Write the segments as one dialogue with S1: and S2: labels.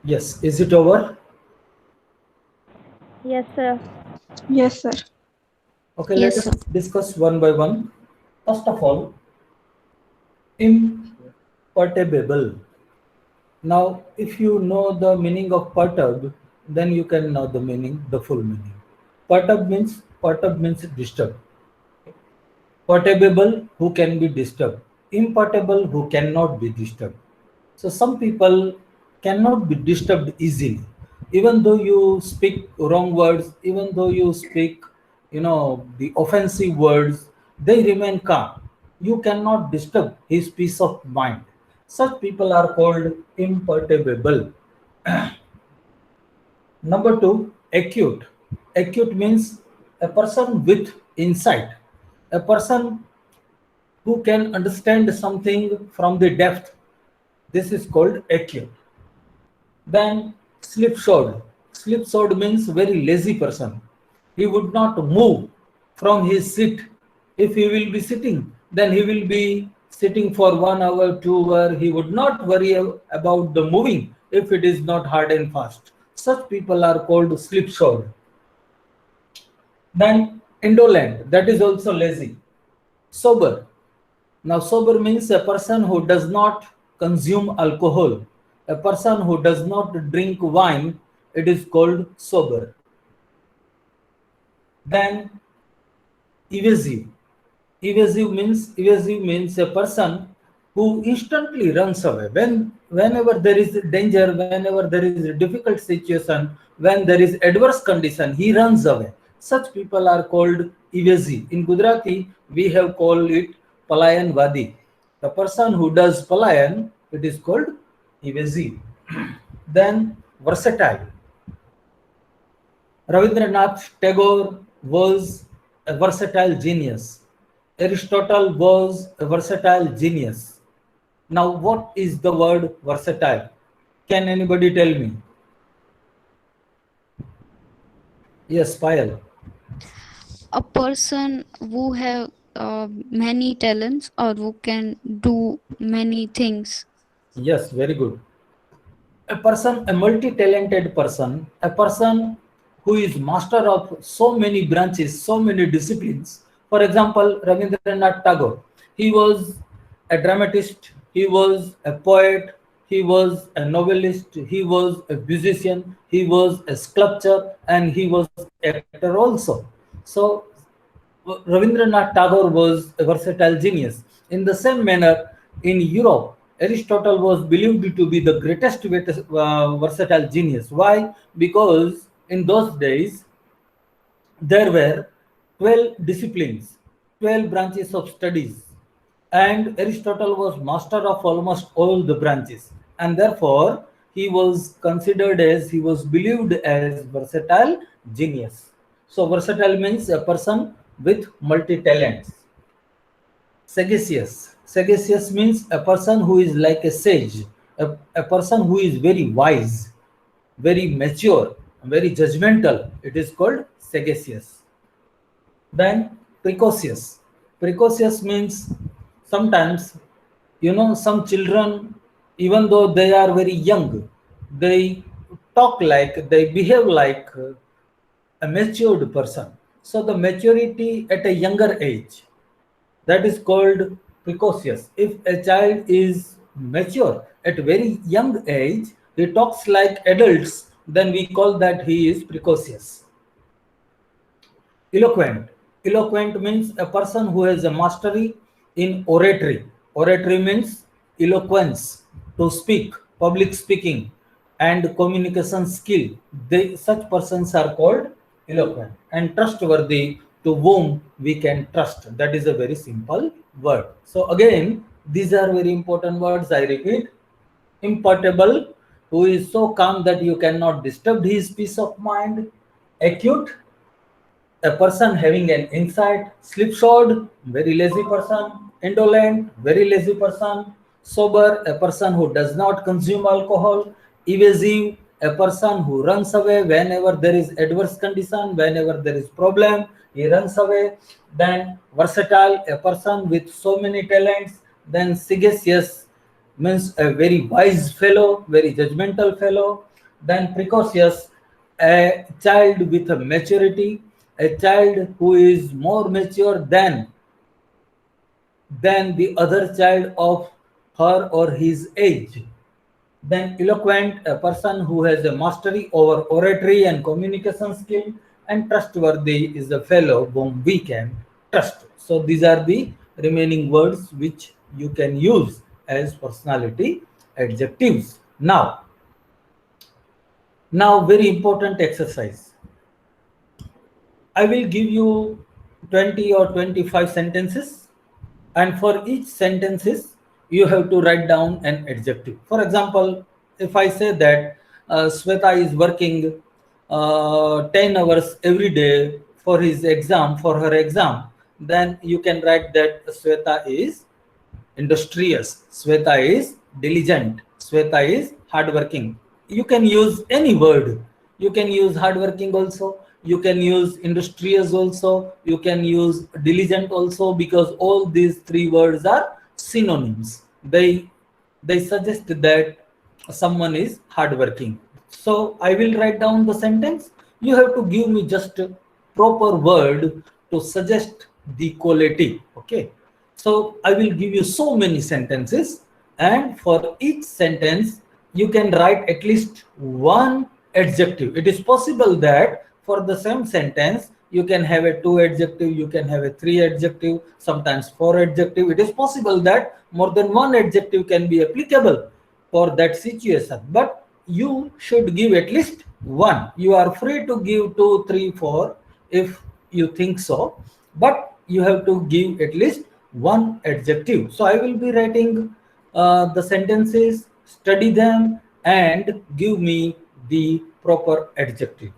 S1: Yes, is it over?
S2: Yes, sir.
S3: Yes, sir.
S1: Okay, let
S4: Yes,
S1: us
S4: sir.
S1: discuss one by one. First of all, imperturbable. Now, if you know the meaning of perturb, then you can know the meaning, the full meaning. Perturb means disturb. Perturbable, who can be disturbed. Imperturbable, who cannot be disturbed. So some people cannot be disturbed easily. Even though you speak wrong words, even though you speak, the offensive words, they remain calm. You cannot disturb his peace of mind. Such people are called imperturbable. Number two, acute. Acute means a person with insight, a person who can understand something from the depth. This is called acute. Then slipshod. Slipshod means very lazy person. He would not move from his seat. If he will be sitting, then he will be sitting for 1 hour, 2 hour. He would not worry about the moving if it is not hard and fast. Such people are called slipshod. Then indolent, that is also lazy. Sober. Now, sober means a person who does not consume alcohol, a person who does not drink wine, it is called sober. Then, evasive. Evasive means a person who instantly runs away. Whenever there is danger, whenever there is a difficult situation, when there is adverse condition, he runs away. Such people are called evasive. In Gujarati, we have called it palayan vadi. The person who does palayan, it is called evasive. Then versatile. Rabindranath Tagore was a versatile genius. Aristotle was a versatile genius. Now, what is the word versatile? Can anybody tell me? Yes, Payal.
S4: A person who have many talents or who can do many things.
S1: Yes, very good. A person, a multi-talented person, a person who is master of so many branches, so many disciplines. For example, Rabindranath Tagore, he was a dramatist, he was a poet, he was a novelist, he was a musician, he was a sculptor, and he was actor also. So Rabindranath Tagore was a versatile genius. In the same manner, in Europe, Aristotle was believed to be the greatest versatile genius. Why? Because in those days, there were 12 disciplines, 12 branches of studies, and Aristotle was master of almost all the branches, and therefore he was considered as, he was believed as versatile genius. So versatile means a person with multi talents. Sagacious. Sagacious means a person who is like a sage, a person who is very wise, very mature, very judgmental. It is called sagacious. Then precocious. Precocious means sometimes, some children, even though they are very young, they talk like, they behave like a matured person. So the maturity at a younger age, that is called precocious. If a child is mature at a very young age, he talks like adults, then we call that he is precocious. Eloquent. Eloquent means a person who has a mastery in oratory. Oratory means eloquence, to speak, public speaking, and communication skill. Such persons are called eloquent. And trustworthy, to whom we can trust. That is a very simple word. So again, these are very important words. I repeat: imperturbable, who is so calm that you cannot disturb his peace of mind; acute, a person having an insight; slipshod, very lazy person; indolent, very lazy person; sober, a person who does not consume alcohol; evasive, a person who runs away whenever there is adverse condition, whenever there is problem, he runs away. Then versatile, a person with so many talents. Then sagacious means a very wise fellow, very judgmental fellow. Then precocious, a child with a maturity, a child who is more mature than the other child of her or his age. Then eloquent, a person who has a mastery over oratory and communication skill. And trustworthy is a fellow whom we can trust. So these are the remaining words which you can use as personality adjectives. Now very important exercise. I will give you 20 or 25 sentences, and for each sentences you have to write down an adjective. For example, if I say that Sweta is working 10 hours every day for her exam, then you can write that Sweta is industrious, Sweta is diligent, Sweta is hardworking. You can use any word. You can use hardworking also. You can use industrious also. You can use diligent also, because all these three words are synonyms. They suggest that someone is hardworking. So I will write down the sentence. You have to give me just a proper word to suggest the quality. Okay. So I will give you so many sentences, and for each sentence, you can write at least one adjective. It is possible that for the same sentence, you can have a two adjective, you can have a three adjective, sometimes four adjective. It is possible that more than one adjective can be applicable for that situation, but you should give at least one. You are free to give two, three, four if you think so, but you have to give at least one adjective. So I will be writing the sentences, study them, and give me the proper adjective.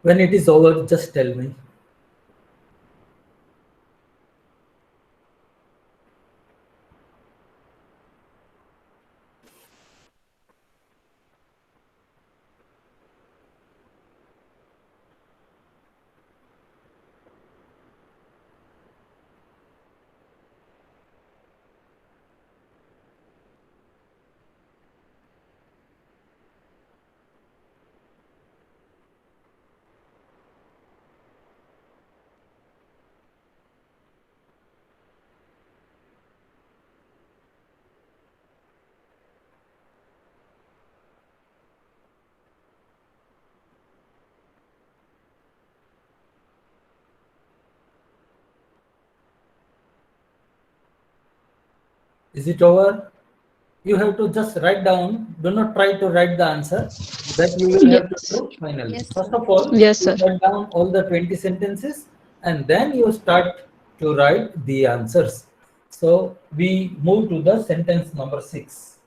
S1: When it is over, just tell me. Is it over? You have to just write down. Do not try to write the answer. That you will have to
S2: Yes.
S1: do finally.
S4: Yes,
S1: First
S4: sir.
S1: of all,
S2: Yes,
S1: you
S2: sir.
S1: write down all the 20 sentences and then you start to write the answers. So we move to the sentence number 6.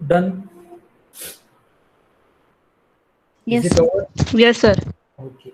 S1: Done. Is
S4: Yes,
S1: it
S4: sir.
S1: over?
S2: Yes, sir.
S1: Okay.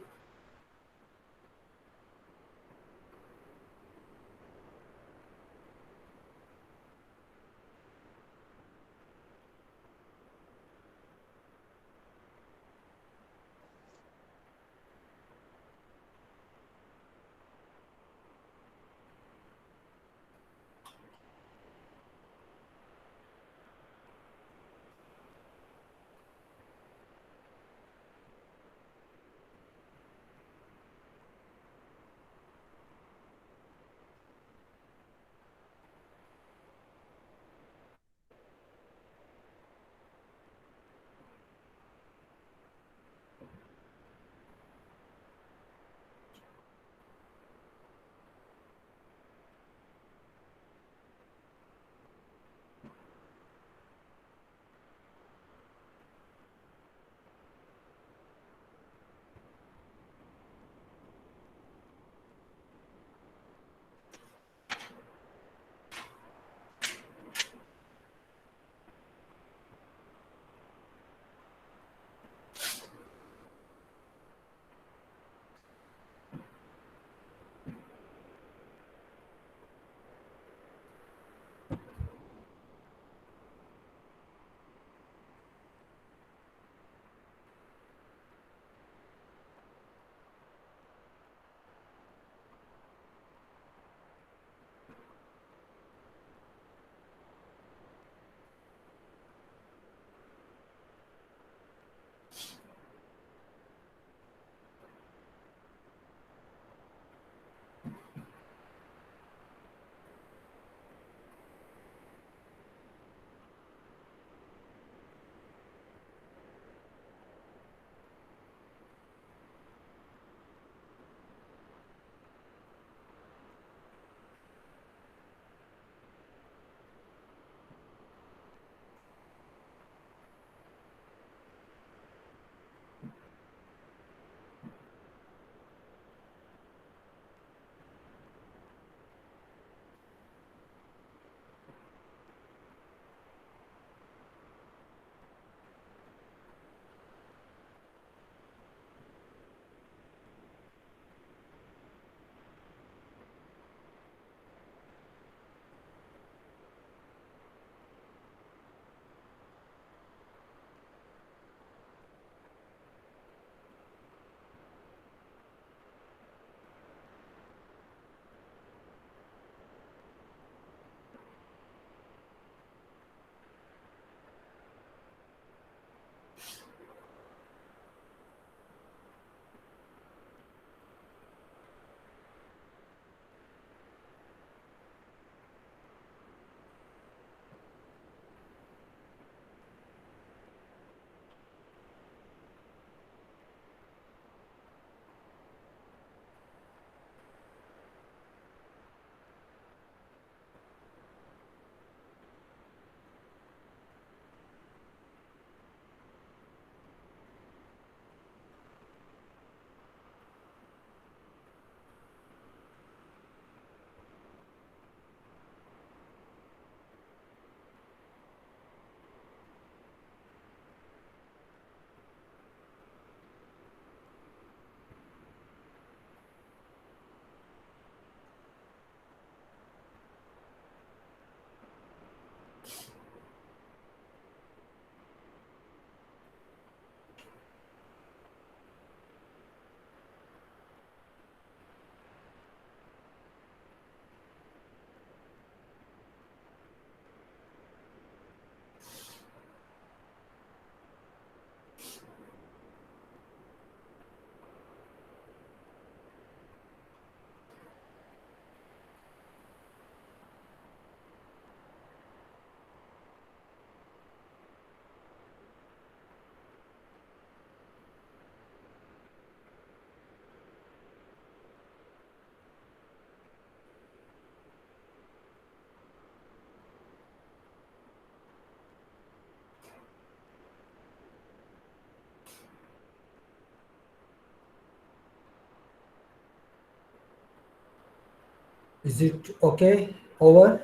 S1: Is it okay? Over?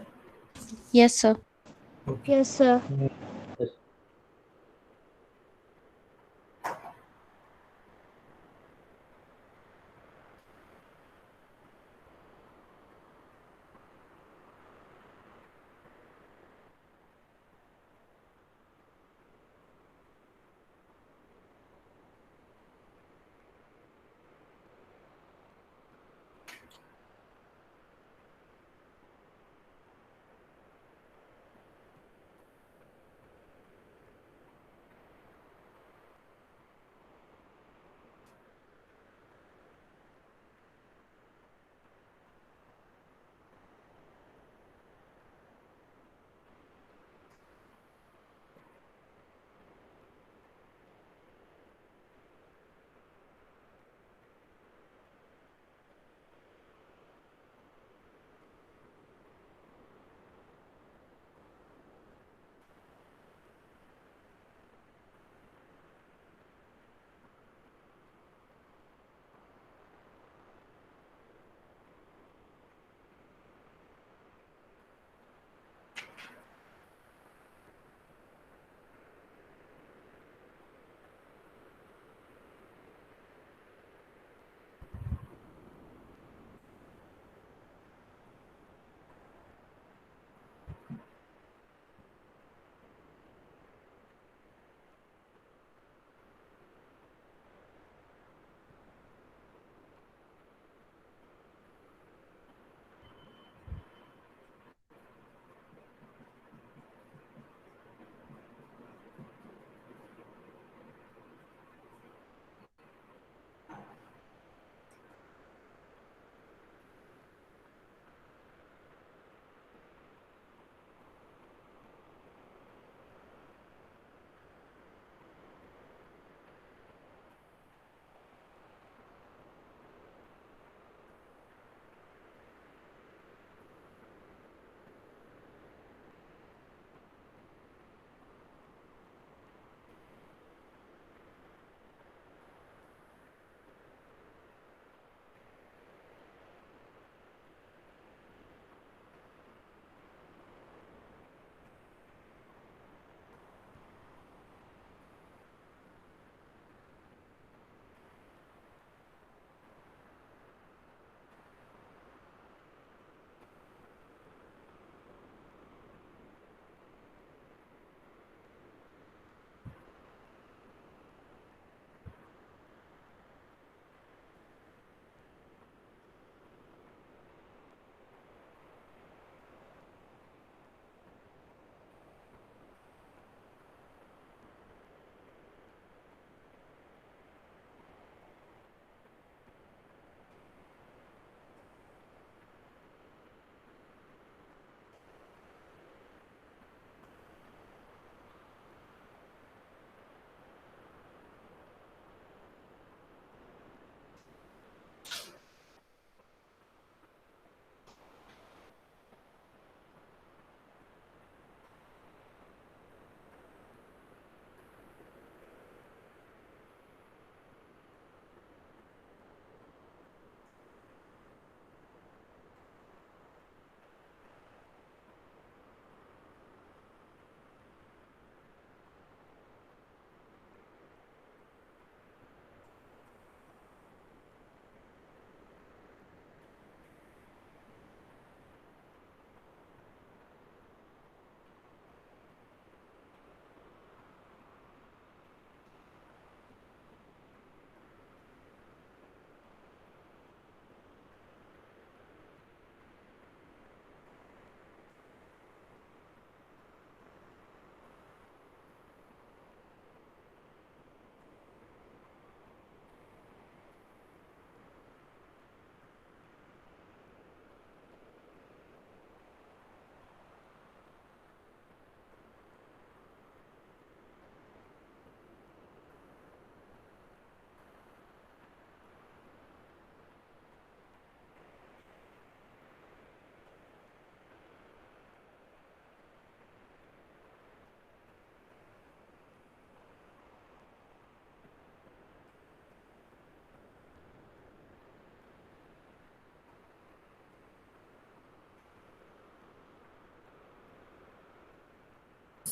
S4: Yes, sir.
S1: Okay.
S2: Yes, sir.
S3: Yes.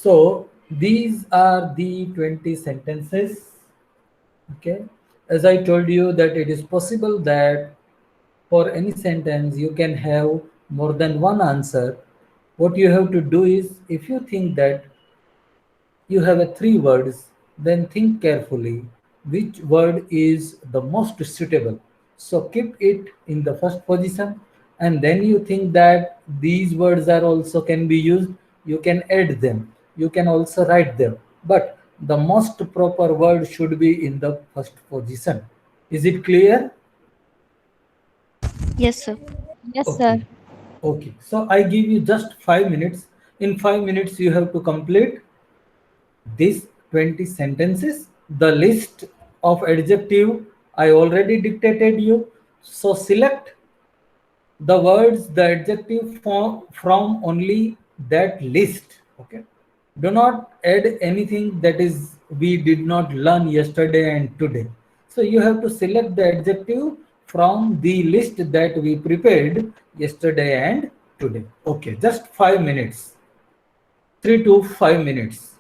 S1: So these are the 20 sentences. Okay. As I told you that it is possible that for any sentence you can have more than one answer. What you have to do is, if you think that you have a three words, then think carefully which word is the most suitable. So keep it in the first position, and then you think that these words are also can be used. You can add them. You can also write them. But the most proper word should be in the first position. Is it clear?
S4: Yes, sir.
S2: Yes, sir.
S1: Okay. Okay. So I give you just 5 minutes. In 5 minutes, you have to complete these 20 sentences. The list of adjective I already dictated you. So select the words, the adjective from only that list. Okay. Do not add anything that is we did not learn yesterday and today. So you have to select the adjective from the list that we prepared yesterday and today. Okay, just 5 minutes, 3 to 5 minutes.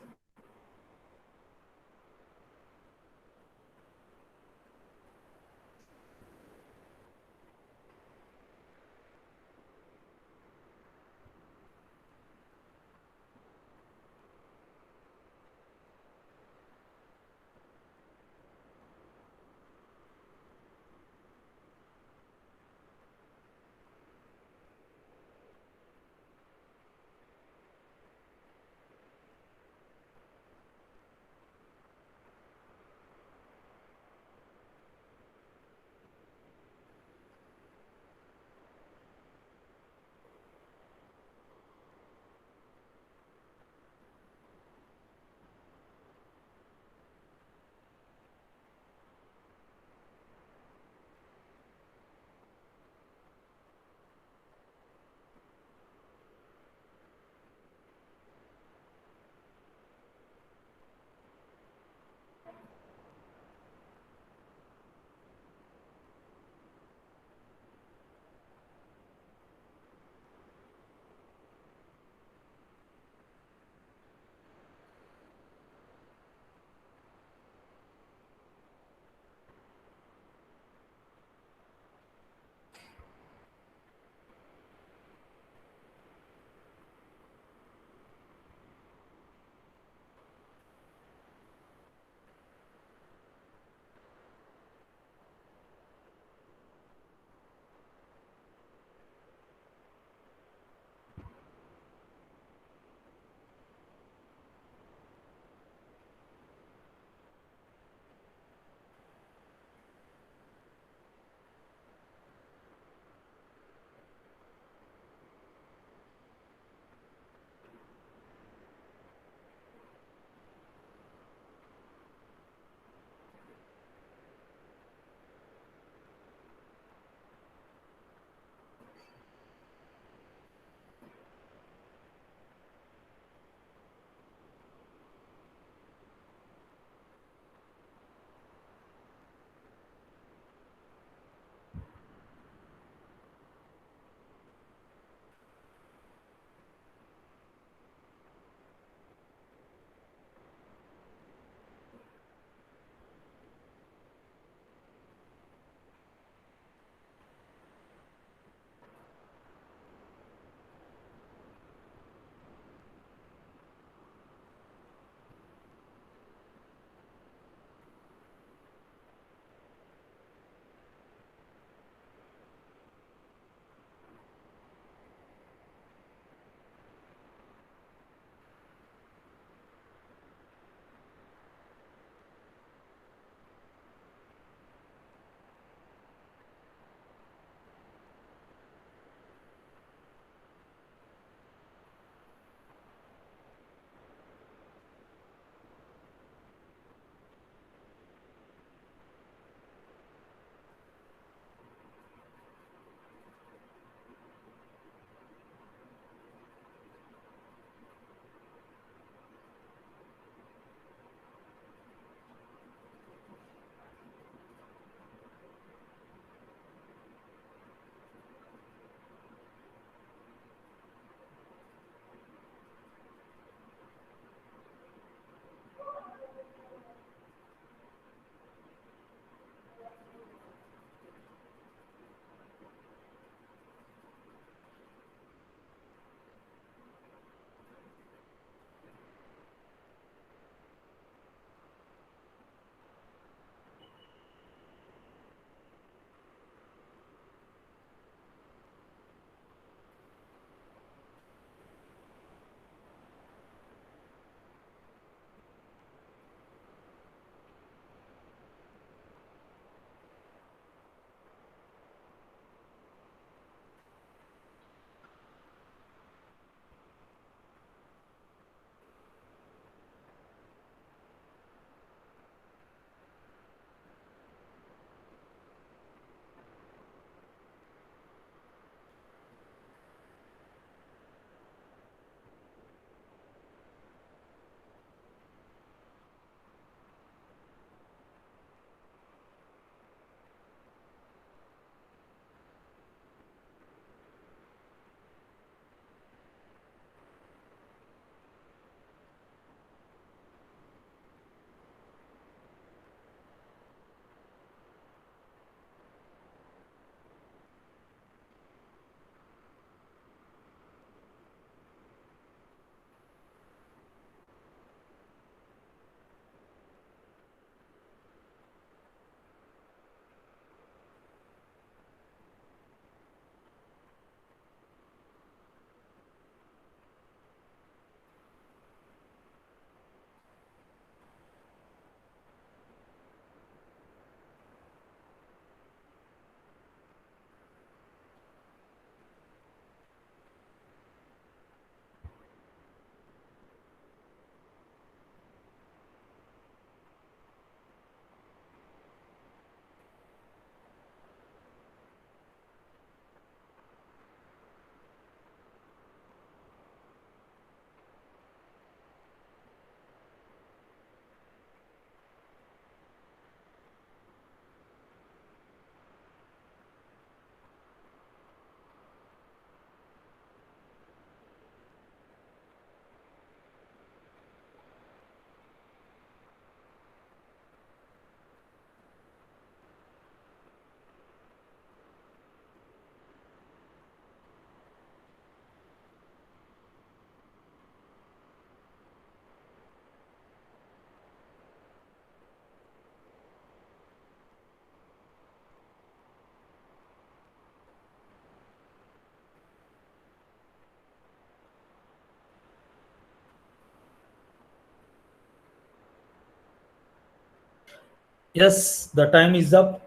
S1: Yes, the time is up.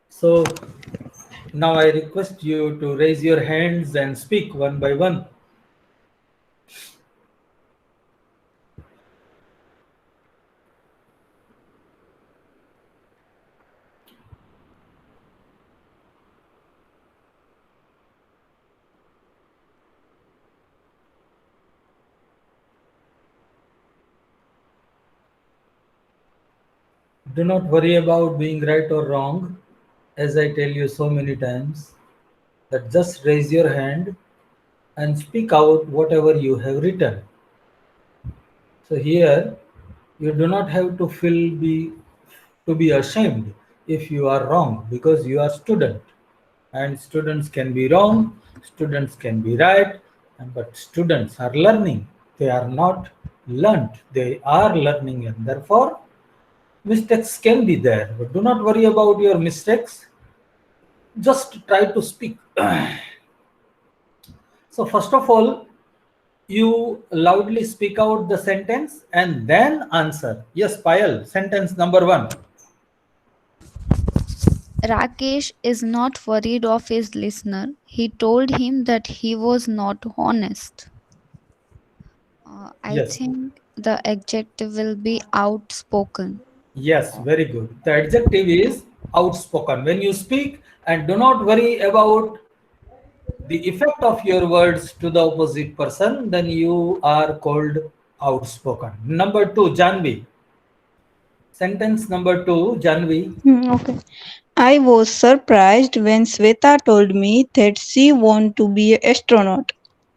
S1: So now I request you to raise your hands and speak one by one. Do not worry about being right or wrong, as I tell you so many times, that just raise your hand and speak out whatever you have written. So here you do not have to feel be ashamed if you are wrong because you are student and students can be wrong, students can be right, but students are learning. They are not learnt. They are learning and therefore mistakes can be there. But do not worry about your mistakes. Just try to speak. So first of all, you loudly speak out the sentence and then answer. Yes, Payal, sentence number one.
S4: Rakesh is not worried of his listener. He told him that he was not honest. I
S1: Yes,
S4: think the adjective will be outspoken.
S1: yes, very good. The adjective is outspoken. When you speak and do not worry about the effect of your words to the opposite person, then you are called outspoken. Number two, Janvi. Sentence number two, Janvi.
S2: Okay. I was surprised when Sweta told me that she wants to be an astronaut.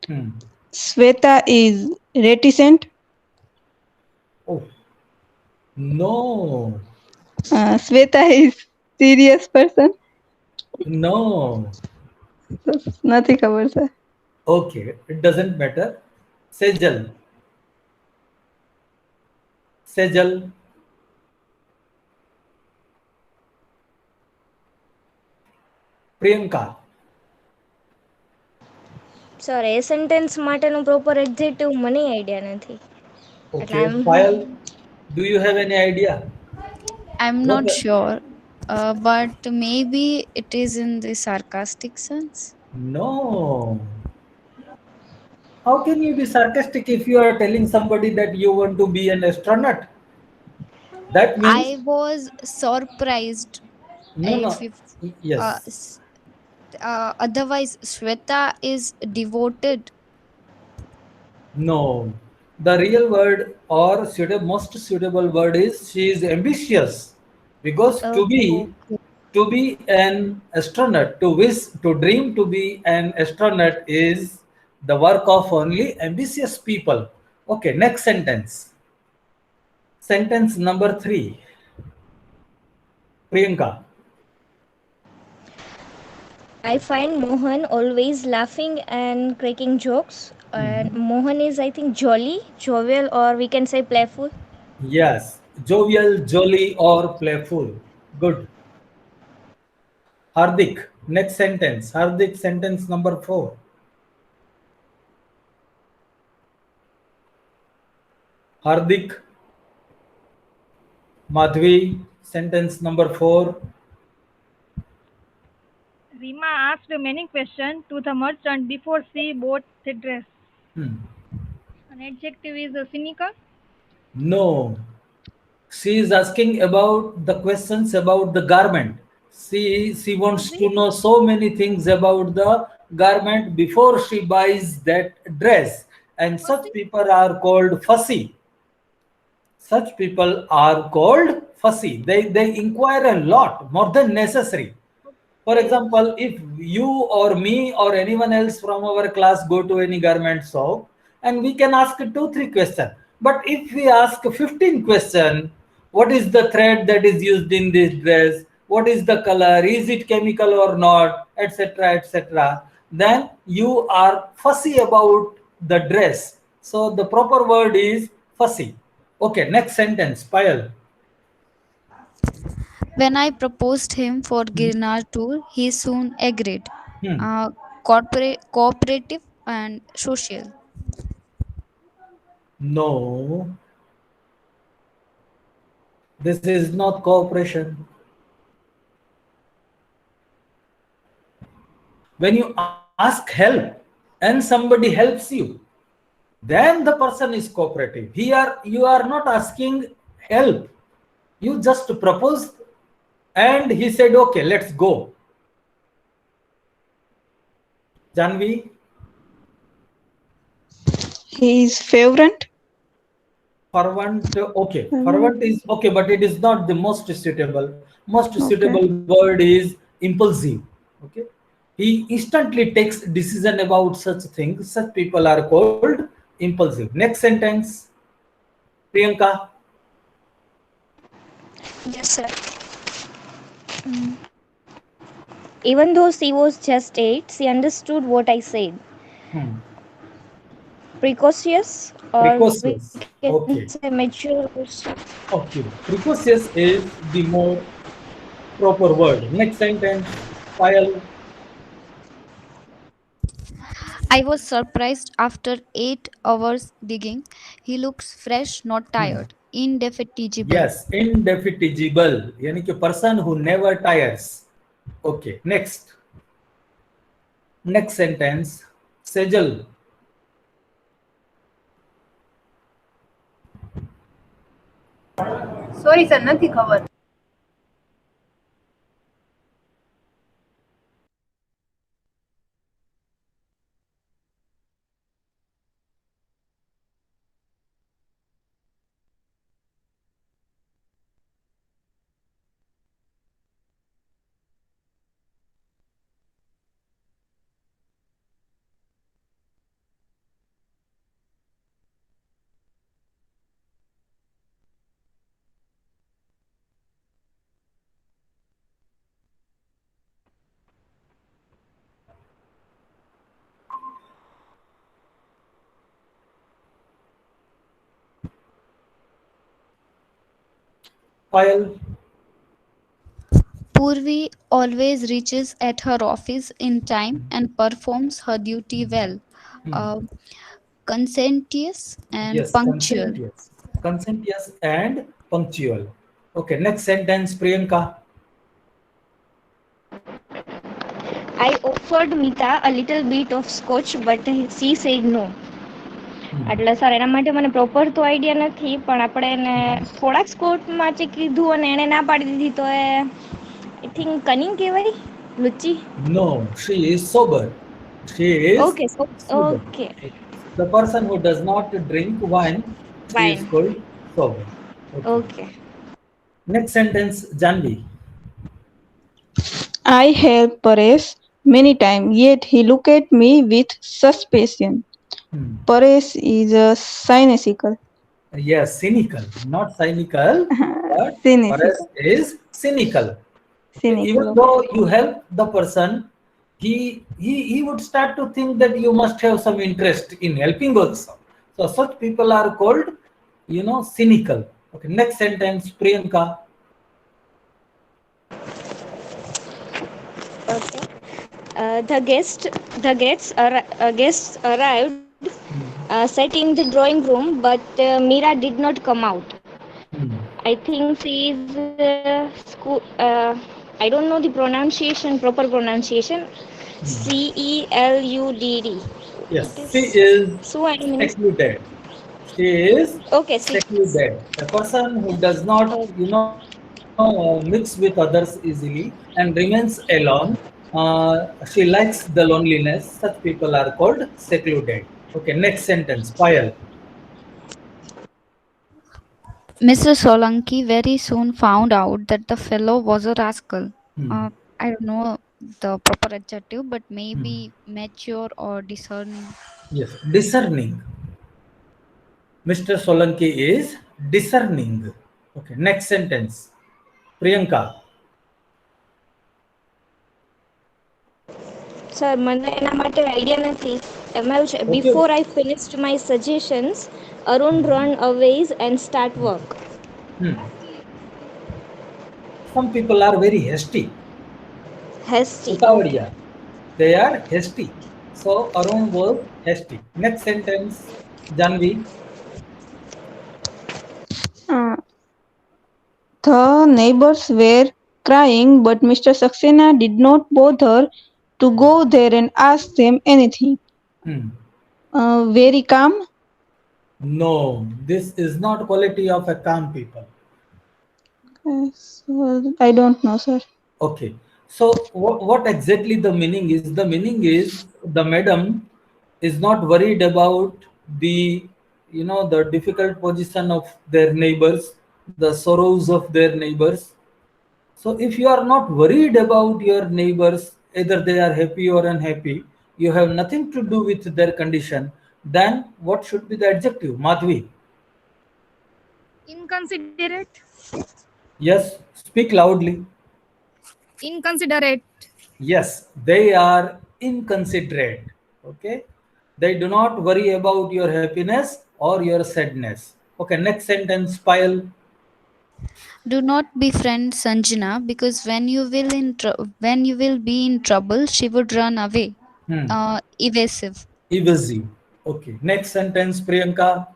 S1: Hmm.
S2: Sweta is reticent.
S1: Oh, no,
S2: Sweta is serious person.
S1: no.
S2: નથી ખબર sir.
S1: Okay, it doesn't matter. Sejal, Sejal, Priyanka.
S3: Sir એ sentence માટેનું proper executive મને idea નથી એટલે
S1: Okay,
S3: આમ
S1: Payal, do you have any idea?
S4: I'm
S1: What?
S4: not sure, but maybe it is in the sarcastic sense.
S1: No. How can you be sarcastic if you are telling somebody that you want to be an astronaut? That means
S4: I was surprised
S1: no,
S4: if,
S1: no.
S4: if uh,
S1: Yes,
S4: s- otherwise Shweta is devoted.
S1: no. The real word or most suitable word is she is ambitious because
S4: Okay.
S1: to be an astronaut, to wish, to dream to be an astronaut is the work of only ambitious people. Okay, next sentence. Sentence number three. Priyanka.
S3: I find Mohan always laughing and cracking jokes and
S1: Mhm.
S3: Mohan is I think jolly, jovial or we can say playful.
S1: Yes, jovial, jolly, or playful. Good. Hardik, next sentence. Hardik, sentence number four. Hardik, Madhvi, sentence number four.
S5: Rima asked many questions to the merchant before she bought the dress.
S1: Hmm.
S5: An adjective is cynical.
S1: No, she is asking about the questions about the garment. She wants
S5: Fussy?
S1: to know so many things about the garment before she buys that dress. And such
S5: Fussy?
S1: people are called fussy. Such people are called fussy. They inquire a lot more than necessary. For
S5: Okay.
S1: example, if you or me or anyone else from our class go to any garment shop and we can ask two, three questions. But if we ask 15 questions, what is the thread that is used in this dress? What is the color? Is it chemical or not? Etc. etc. Then you are fussy about the dress. So the proper word is fussy. Okay, next sentence, Payal.
S4: When I proposed him for
S1: Hmm.
S4: Girnar tour, he soon agreed.
S1: Hmm.
S4: Cooperative and social.
S1: No, This is not cooperation. When you ask help and somebody helps you, then the person is cooperative. Here, you are not asking help. You just proposed and he said, okay, let's go. Janvi,
S2: He is fervent.
S1: fervent, okay. Fervent is okay, but it is not the most suitable. Most suitable
S2: Okay.
S1: word is impulsive. Okay. He instantly takes decision about such things. Such people are called impulsive. Next sentence, Priyanka.
S3: Yes, sir. Even though she was just 8, she understood what I said.
S1: Hmm.
S3: Precocious, or we
S1: Precocious.
S3: can say
S1: Okay.
S3: mature.
S1: Okay. Precocious is the more proper word. Next sentence, Payal.
S4: I was surprised after 8 hours digging. He looks fresh, not tired. Indefatigable.
S1: Yes, indefatigable. यानी कि person who never tires. Okay. Next. Next sentence, Sejal.
S6: Sorry sir નથી ખબર.
S1: Payal.
S4: Purvi always reaches at her office in time and performs her duty well. Uh, conscientious and
S1: Yes,
S4: punctual.
S1: conscientious. Conscientious and punctual. Okay, next sentence, Priyanka.
S3: I offered Mita a little bit of scotch, but she said no. એટલે sir એના માટે મને proper તો idea નથી, પણ આપણે એને થોડાક સ્કોટમાં જે કીધું અને એને ના પાડી દીધી તો એ આઈ થિંક કનિંગ કહેવાય, લુચ્ચી.
S1: No, she is sober. She is
S3: okay
S1: sober.
S3: Okay
S1: The person who does not drink wine, she is
S3: Wine.
S1: called sober. Okay.
S3: Okay.
S1: Next sentence, Janvi.
S2: I helped Paresh many times, yet he looked at me with suspicion. Paresh is cynical.
S1: Yes, cynical, not cynical, but
S2: Cynical.
S1: Paresh is cynical.
S2: Cynical,
S1: Even
S2: okay.
S1: though you help the person, he would start to think that you must have some interest in helping also. So such people are called, cynical. Okay, next sentence, Priyanka.
S3: Okay. Guests arrived, sat in the drawing room, but Mira did not come out. I think she is school. I don't know the proper pronunciation. CELUDD.
S1: Yes, she is
S3: So I mean,
S1: secluded. She is
S3: okay.
S1: secluded. A person who does not, mix with others easily and remains alone. She likes the loneliness. Such people are called secluded. Okay, next sentence, Payal.
S4: Mr. Solanki very soon found out that the fellow was a rascal. I don't know the proper adjective, but maybe mature or discerning.
S1: Yes, discerning. Mr. Solanki is discerning. Okay, next sentence, Priyanka.
S3: Sir, મને એના માટે idea નથી. એમાં એવું છે, before I finished my suggestions, Arun run away and start work.
S1: Some people are very hasty.
S3: Okay.
S1: They are hasty. So Arun was hasty. Next sentence, Janvi.
S2: The neighbors were crying, but Mr. Saxena did not bother to go there and ask them anything.
S1: Hmm.
S2: Very calm.
S1: No, this is not quality of a calm people.
S2: I don't know, sir.
S1: Okay. So what exactly the meaning is? The meaning is the madam is not worried about the the difficult position of their neighbors, the sorrows of their neighbors. So if you are not worried about your neighbors, either they are happy or unhappy, you have nothing to do with their condition, then what should be the adjective? Madhvi.
S5: Inconsiderate.
S1: Yes, speak loudly.
S5: Inconsiderate.
S1: Yes, they are inconsiderate. Okay, they do not worry about your happiness or your sadness. Okay, next sentence, Pile.
S4: Do not befriend Sanjana because when you will be in trouble, she would run away.
S1: Hmm.
S4: Evasive.
S1: Evasive. Okay, next sentence, Priyanka.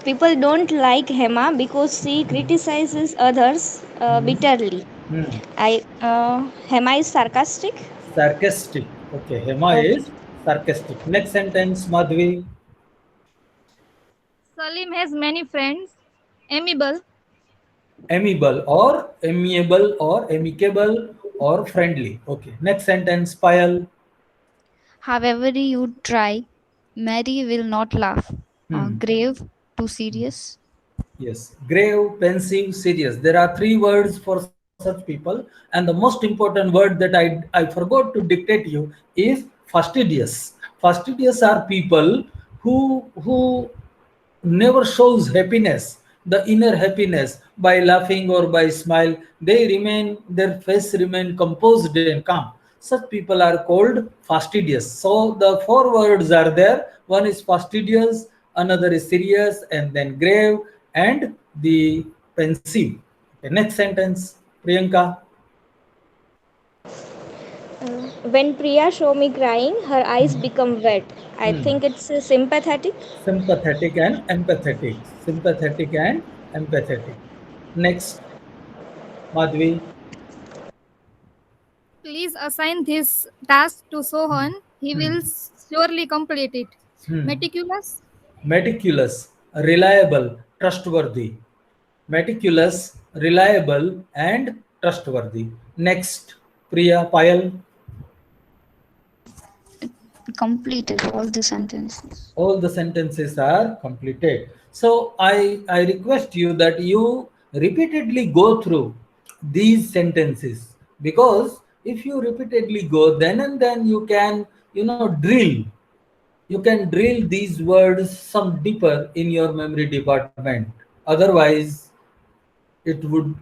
S3: People don't like Hema because she criticizes others
S1: Hmm.
S3: bitterly.
S1: Hmm.
S3: Hema is sarcastic.
S1: Sarcastic. Okay, Hema
S3: Okay.
S1: is sarcastic. Next sentence, Madhvi.
S5: Salim has many friends. Amiable.
S1: Amiable or amicable or friendly. Okay, next sentence, Payal.
S4: However you try, Mary will not laugh.
S1: Hmm.
S4: Grave, too serious.
S1: Yes, grave, pensive, serious. There are three words for such people, and the most important word that I forgot to dictate you is fastidious. Fastidious are people who never shows happiness, the inner happiness by laughing or by smile. They remain, their face remain composed and calm. Such people are called fastidious. So the four words are there. One is fastidious, another is serious, and then grave, and the pensive. Okay, next sentence, Priyanka.
S3: When Priya show me crying, her eyes
S1: Hmm.
S3: become wet. I
S1: Hmm.
S3: think it's sympathetic.
S1: Sympathetic and empathetic. Sympathetic and empathetic. Next, Madhvi.
S5: Please assign this task to Sohan. He
S1: Hmm.
S5: will surely complete it.
S1: Hmm.
S5: Meticulous.
S1: Meticulous, reliable, trustworthy. Meticulous, reliable, and trustworthy. Next, Priya Payal.
S4: Completed all the sentences.
S1: All the sentences are completed. So I request you that you repeatedly go through these sentences, because if you repeatedly go, then and then you can drill these words some deeper in your memory department. Otherwise, it would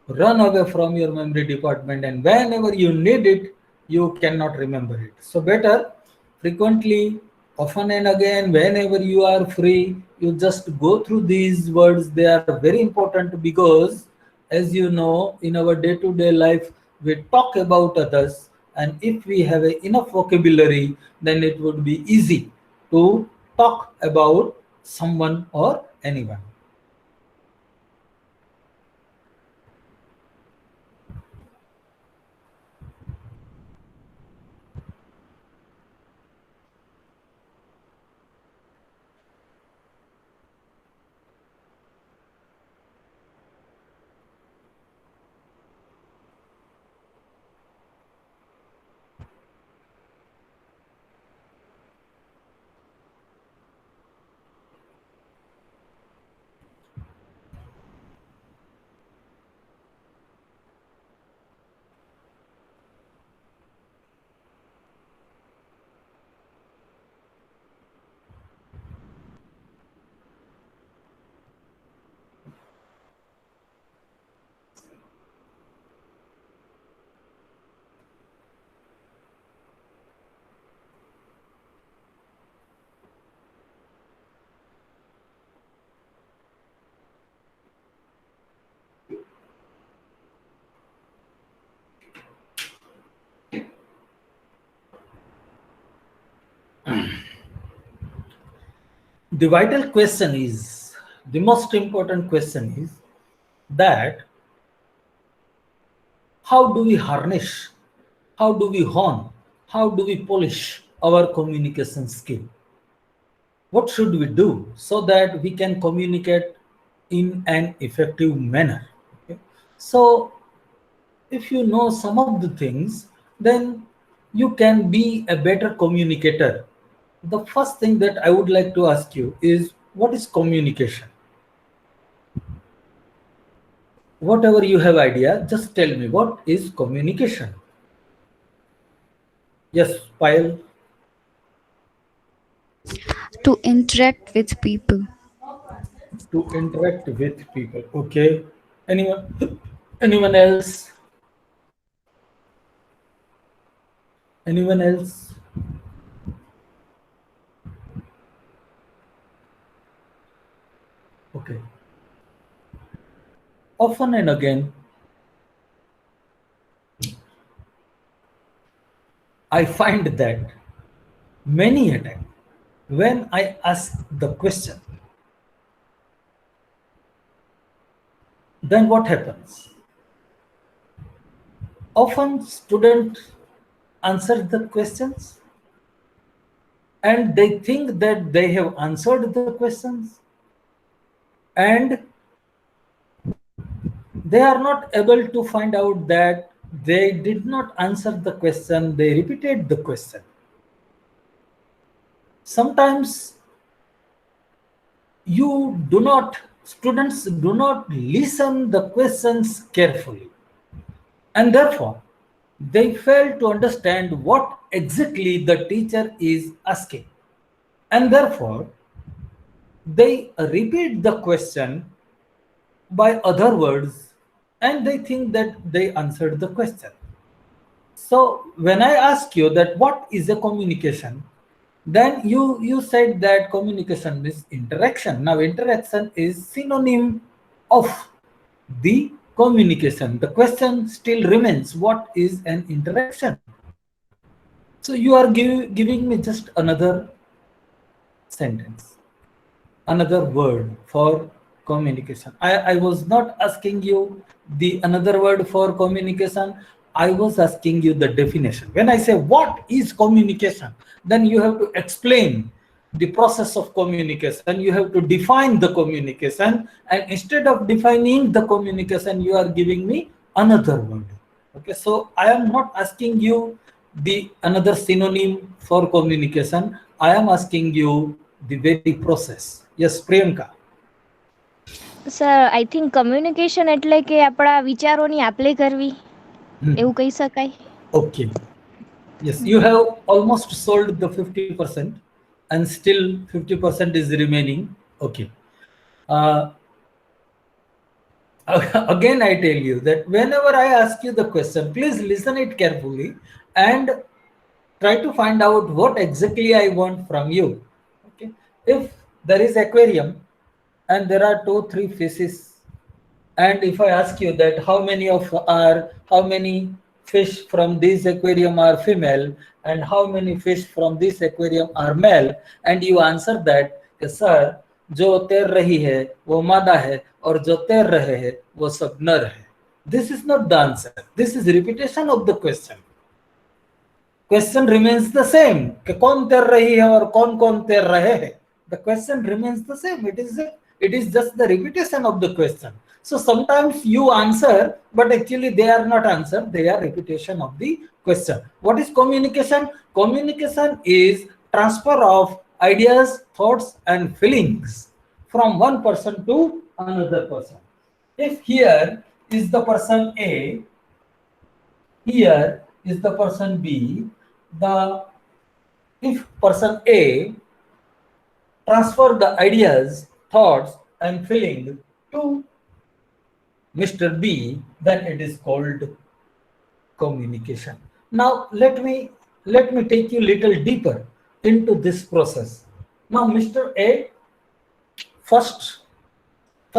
S1: run away from your memory department, and whenever you need it, you cannot remember it. So better frequently, often and again, whenever you are free, you just go through these words. They are very important because, as you know, in our day-to-day life, we talk about others, and if we have enough vocabulary, then it would be easy to talk about someone or anyone. The vital question is, the most important question is that how do we harness, how do we hone, how do we polish our communication skill? What should we do so that we can communicate in an effective manner? Okay. So, if you know some of the things, then you can be a better communicator. The first thing that I would like to ask you is, what is communication? Whatever you have idea, just tell me, what is communication? Yes, Payal.
S4: To interact with people.
S1: To interact with people. Okay. Anyone? Anyone else? Anyone else? Okay. Often and again, I find that many a time when I ask the question, then what happens? Often students answer the questions and they think that they have answered the questions, and they are not able to find out that they did not answer the question, they repeated the question. Sometimes students do not listen the questions carefully, and therefore they fail to understand what exactly the teacher is asking, and therefore they repeat the question by other words and they think that they answered the question. So when I ask you that what is a communication, then you said that communication is interaction. Now interaction is synonym of the communication. The question still remains, what is an interaction? So you are giving me just another sentence, another word for communication. I was not asking you the another word for communication. I was asking you the definition. When I say what is communication, then you have to explain the process of communication. You have to define the communication, and instead of defining the communication, you are giving me another word. Okay, so I am not asking you the another synonym for communication. I am asking you the very process. Yes, Priyanka.
S3: Sir I think communication એટલે કે આપણા વિચારોની આપ-લે કરવી, એવું કહી શકાય.
S1: Okay. Yes, you have almost sold the 50% and still 50% is remaining. Okay. Again, I tell you that whenever I ask you the question, please listen it carefully and try to find out what exactly I want from you. Okay. If there is aquarium and there are 2-3 fishes, and if I ask you that how many fish from this aquarium are female and how many fish from this aquarium are male, and you answer that, sir, जो तैर रही है वो मादा है और जो तैर रहे हैं वो सब नर है. This is not the answer. This is repetition of the question. Question remains the same. कि कौन तैर रही है और कौन कौन तैर रहे हैं. The question remains the same. It is just the repetition of the question. So sometimes you answer, but actually they are not answer. They are repetition of the question. What is communication? Communication is transfer of ideas, thoughts, and feelings from one person to another person. If here is the person A, here is the person B, if person A transfer the ideas, thoughts, and feeling to Mr. B, then it is called communication. Now let me take you a little deeper into this process. Now Mr. A, first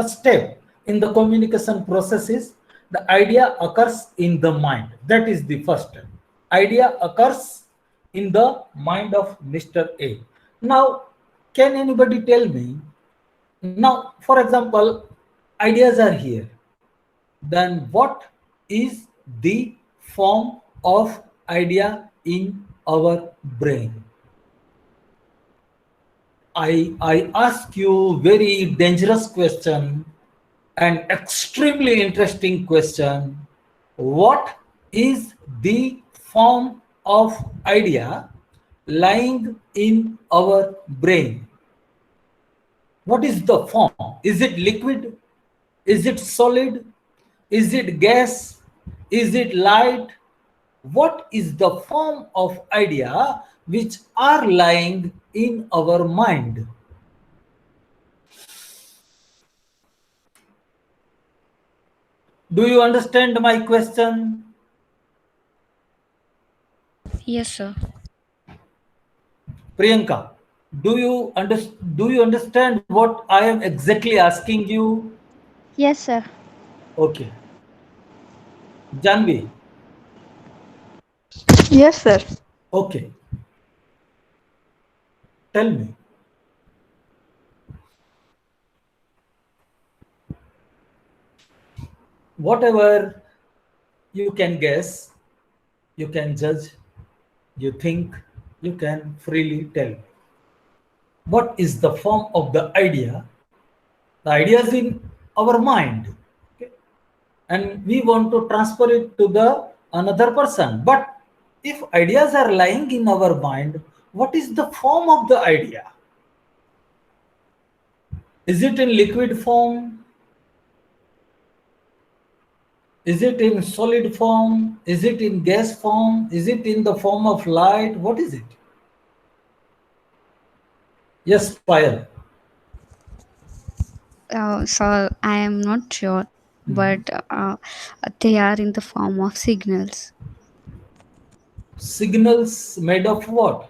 S1: step in the communication process is the idea occurs in the mind. That is the first step. Idea occurs in the mind of Mr. A. Now, can anybody tell me Now, for example, ideas are here. Then what is the form of idea in our brain? I ask you very dangerous question and extremely interesting question. What is the form of idea lying in our brain? What is the form? Is it liquid? Is it solid? Is it gas? Is it light? What is the form of idea which are lying in our mind? Do you understand my question?
S4: Yes, sir.
S1: Priyanka, do you understand what I am exactly asking you?
S3: Yes, sir.
S1: Okay. Janvi,
S2: Yes, sir.
S1: okay. Tell me. Whatever you can guess, you can judge, you think, you can freely tell. What is the form of the idea? The idea is in our mind. Okay? And we want to transfer it to the another person. But if ideas are lying in our mind, what is the form of the idea? Is it in liquid form? Is it in solid form? Is it in gas form? Is it in the form of light? What is it? Yes, Payal.
S4: So I am not sure, but they are in the form of signals.
S1: Signals made of what?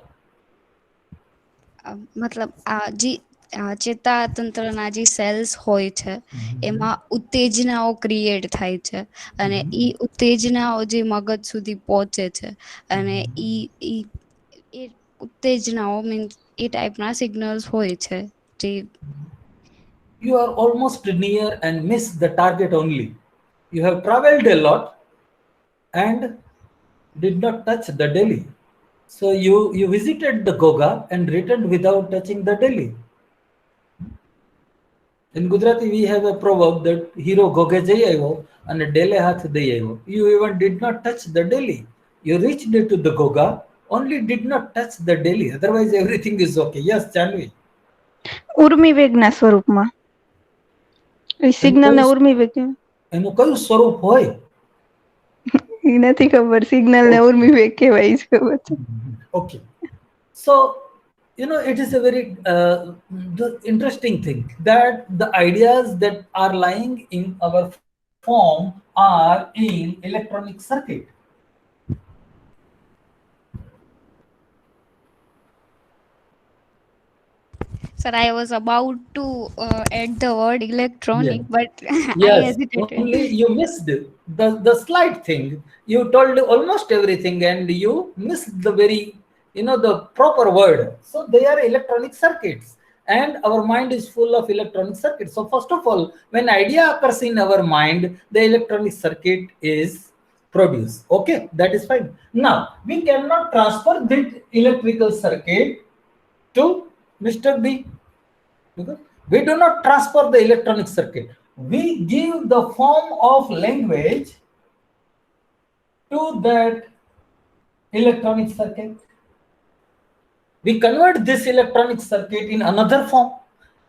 S4: મતલબ જે ચેતાતંત્રના જે cells હોય છે એમાં ઉત્તેજનાઓ create થાય છે અને ઈ ઉત્તેજનાઓ જે મગજ સુધી પહોંચે છે અને એ ઉત્તેજનાઓ મીન્સ એ ટાઈપના સિગ્નલ્સ હોય છે જે
S1: You are almost near and miss the target only. You have traveled a lot and did not touch the Delhi. So you visited the Goga and returned without touching the Delhi. In Gujarati, we have a proverb that hero Goge jai ayo and Delhi hath dei ayo. You even did not touch the Delhi. You reached to the Goga, only did not touch the Delhi. Otherwise, everything is okay. Yes, Chanvi.
S2: Urmi વેગના સ્વરૂપમાં એ signal ને ઉર્મી વેગ
S1: એનું કયું સ્વરૂપ હોય?
S2: એ નથી ખબર. Signal ને ઉર્મી વેગ કહેવાય જ ખબર છે.
S1: Okay. So, you know, it is a very interesting thing that the ideas that are lying in our form are in electronic circuit.
S4: Sir, I was about to add the word electronic,
S1: Yes.
S4: but I
S1: Yes,
S4: hesitated.
S1: only you missed the slight thing. You told almost everything and you missed the very, you know, the proper word. So they are electronic circuits and our mind is full of electronic circuits. So first of all, when idea occurs in our mind, the electronic circuit is produced. Okay, that is fine. Now, we cannot transfer that electrical circuit to Mr. B. Because we do not transfer the electronic circuit. We give the form of language to that electronic circuit. We convert this electronic circuit in another form,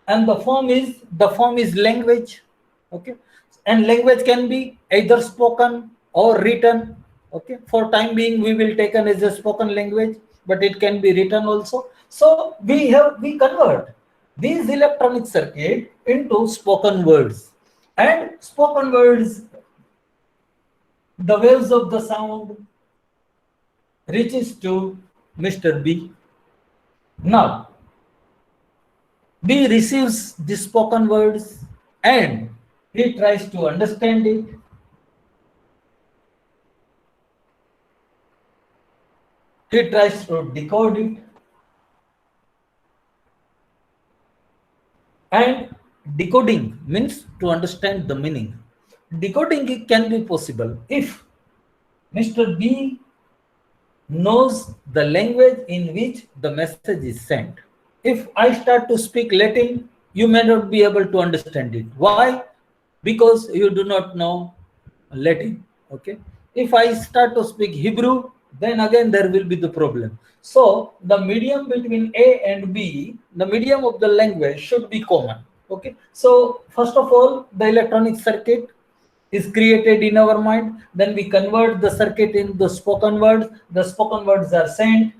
S1: and the form is language. Okay, and language can be either spoken or written. Okay, for time being we will take an as a spoken language, but it can be written also. So we convert these electronic circuit into spoken words, and spoken words, the waves of the sound reaches to Mr. B. Now B receives the spoken words and he tries to understand it. He tries to decode it. And decoding means to understand the meaning. Decoding can be possible if Mr. B knows the language in which the message is sent. If I start to speak Latin, you may not be able to understand it. Why? Because you do not know Latin. Okay. If I start to speak Hebrew, then again there will be the problem. So the medium between A and B, the medium of the language should be common. Okay. So first of all, the electronic circuit is created in our mind. Then we convert the circuit into spoken words. The spoken words are sent,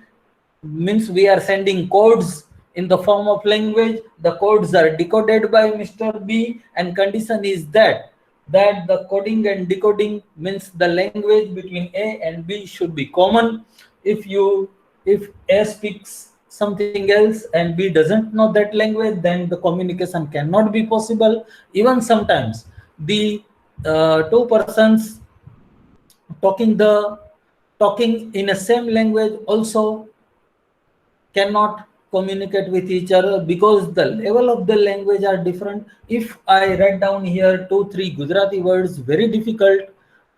S1: means we are sending codes in the form of language. The codes are decoded by Mr. B, and condition is that the coding and decoding means the language between A and B should be common. If A speaks something else and B doesn't know that language, then the communication cannot be possible. Even sometimes the two persons talking in a same language also cannot communicate with each other because the level of the language are different. If I write down here 2-3 Gujarati words, very difficult,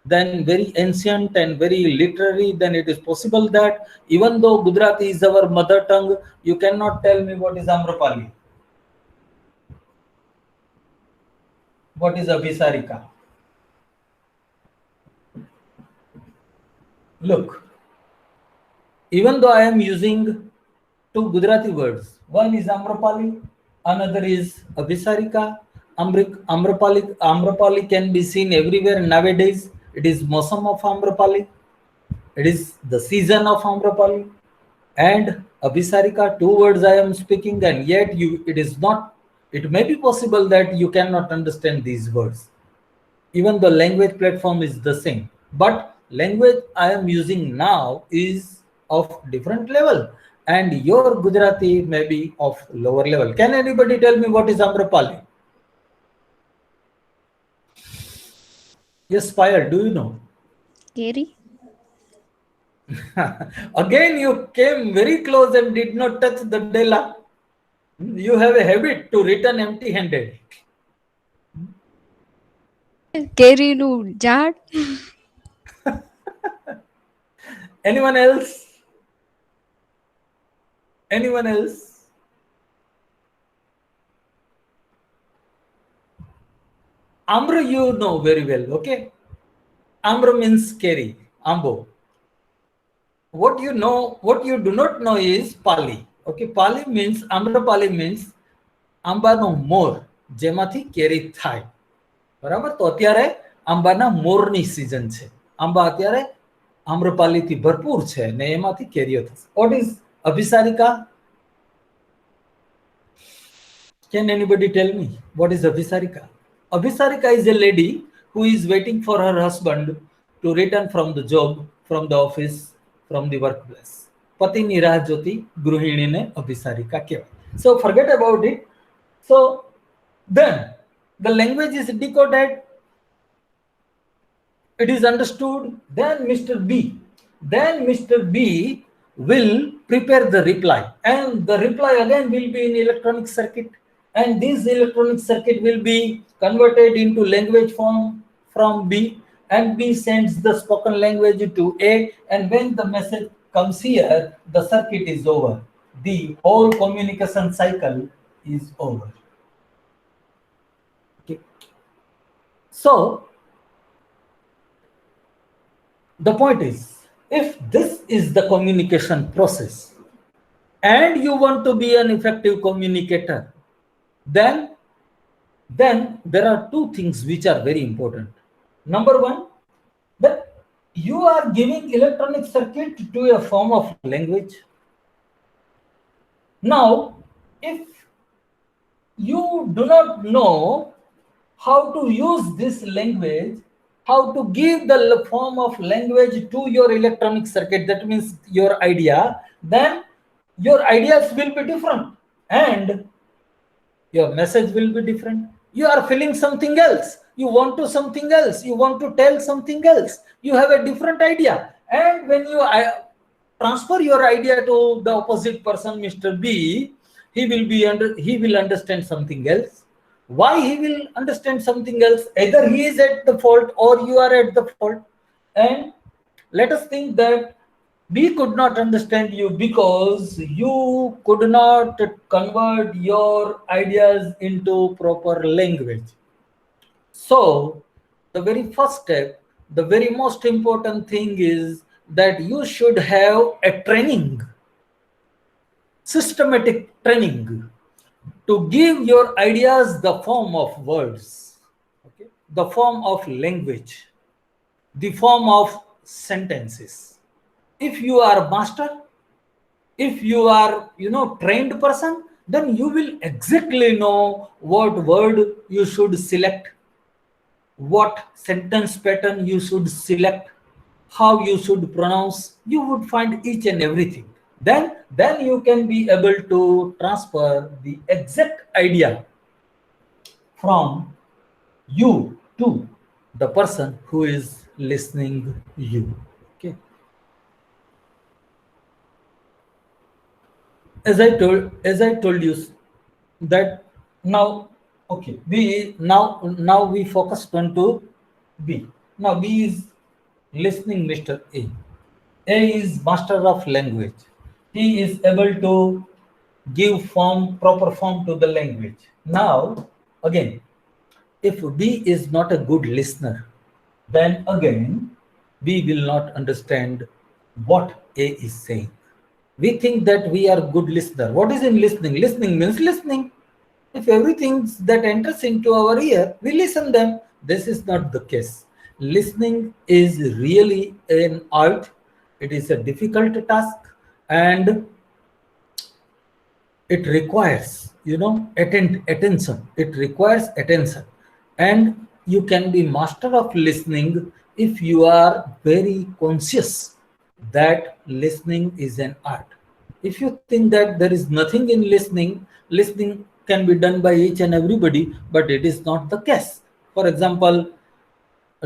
S1: then very ancient and very literary, then it is possible that even though Gujarati is our mother tongue, you cannot tell me what is Amrapali, what is Abhisarika. Look, even though I am using two Gujarati words, one is Amrapali, another is Abhisarika. Amrapali can be seen everywhere nowadays. It is Mosam of Amrapali. It is the season of Amrapali. And Abhisarika, two words I am speaking, and yet it may be possible that you cannot understand these words. Even the language platform is the same. But language I am using now is of different level, and your Gujarati may be of lower level. Can anybody tell me what is Amrapali? Yes, Payal, do you know?
S4: Gary?
S1: Again, you came very close and did not touch the Dela. You have a habit to return empty-handed.
S4: Gary nu jad?
S1: Anyone else? Anyone else? Amra you know very well, okay? Amra means scary, Ambo. What you know, what you do not know is Pali. Okay, Pali means, Amrapali means આંબાનો મોર જેમાંથી કેરી થાય. બરાબર? તો અત્યારે આંબાના મોરની season છે. આંબા અત્યારે આમ્રપાલીથી ભરપૂર છે ને એમાંથી કેરીઓ થશે. What is Abhisarika? Can anybody tell me what is Abhisarika? Abhisarika is a lady who is waiting for her husband to return from the job, from the office, from the workplace. પતિની રાહ જોતી ગૃહિણીને અભિસારિકા કહેવાય. So forget about it. So then the language is decoded, it is understood, then Mr. B will prepare the reply, and the reply again will be in electronic circuit, and this electronic circuit will be converted into language form from B, and B sends the spoken language to A, and when the message comes here, the circuit is over. The whole communication cycle is over. Okay. So the point is, if this is the communication process and you want to be an effective communicator, then there are two things which are very important. Number one, that you are giving electronic circuit to a form of language. Now, if you do not know how to use this language, how to give the form of language to your electronic circuit, that means your idea, then your ideas will be different and your message will be different. You are feeling something else, you want to something else, you want to tell something else, you have a different idea, and when you transfer your idea to the opposite person, Mr. B, he will understand something else. Why he will understand something else? Either he is at the fault or you are at the fault. And let us think that we could not understand you because you could not convert your ideas into proper language. So, the very first step, the very most important thing is that you should have a training, systematic training to give your ideas the form of words, okay? The form of language, the form of sentences. If you are master, if you are trained person, then you will exactly know what word you should select, what sentence pattern you should select, how you should pronounce. You would find each and everything. Then you can be able to transfer the exact idea from you to the person who is listening you. Okay. As I told you that now, okay, now we focused on to B. Now B is listening Mr. A. A is master of language. He is able to give proper form to the language. Now, again, if B is not a good listener, then again, we will not understand what A is saying. We think that we are good listener. What is in listening? Listening means listening. If everything that enters into our ear, we listen them. This is not the case. Listening is really an art. It is a difficult task, and it requires attention. It requires attention, and you can be master of listening if you are very conscious that listening is an art. If you think that there is nothing in listening, listening can be done by each and everybody, but it is not the case. For example,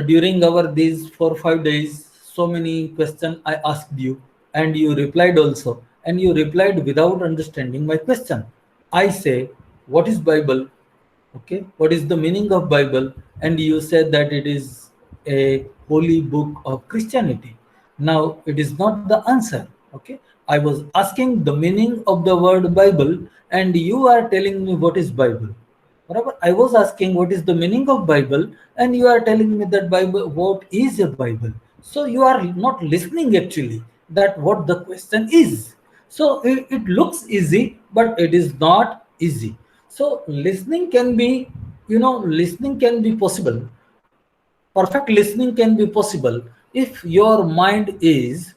S1: during our these 4 or 5 days, so many questions I asked you, and you replied also, and you replied without understanding my question. I say, what is Bible? Okay, what is the meaning of Bible? And you said that it is a holy book of Christianity. Now it is not the answer. Okay, I was asking the meaning of the word Bible, and you are telling me what is Bible. Whatever I was asking what is the meaning of Bible, and you are telling me that Bible, what is a Bible? So you are not listening actually that what the question is. So it looks easy, but it is not easy. So listening can be possible. Perfect listening can be possible if your mind is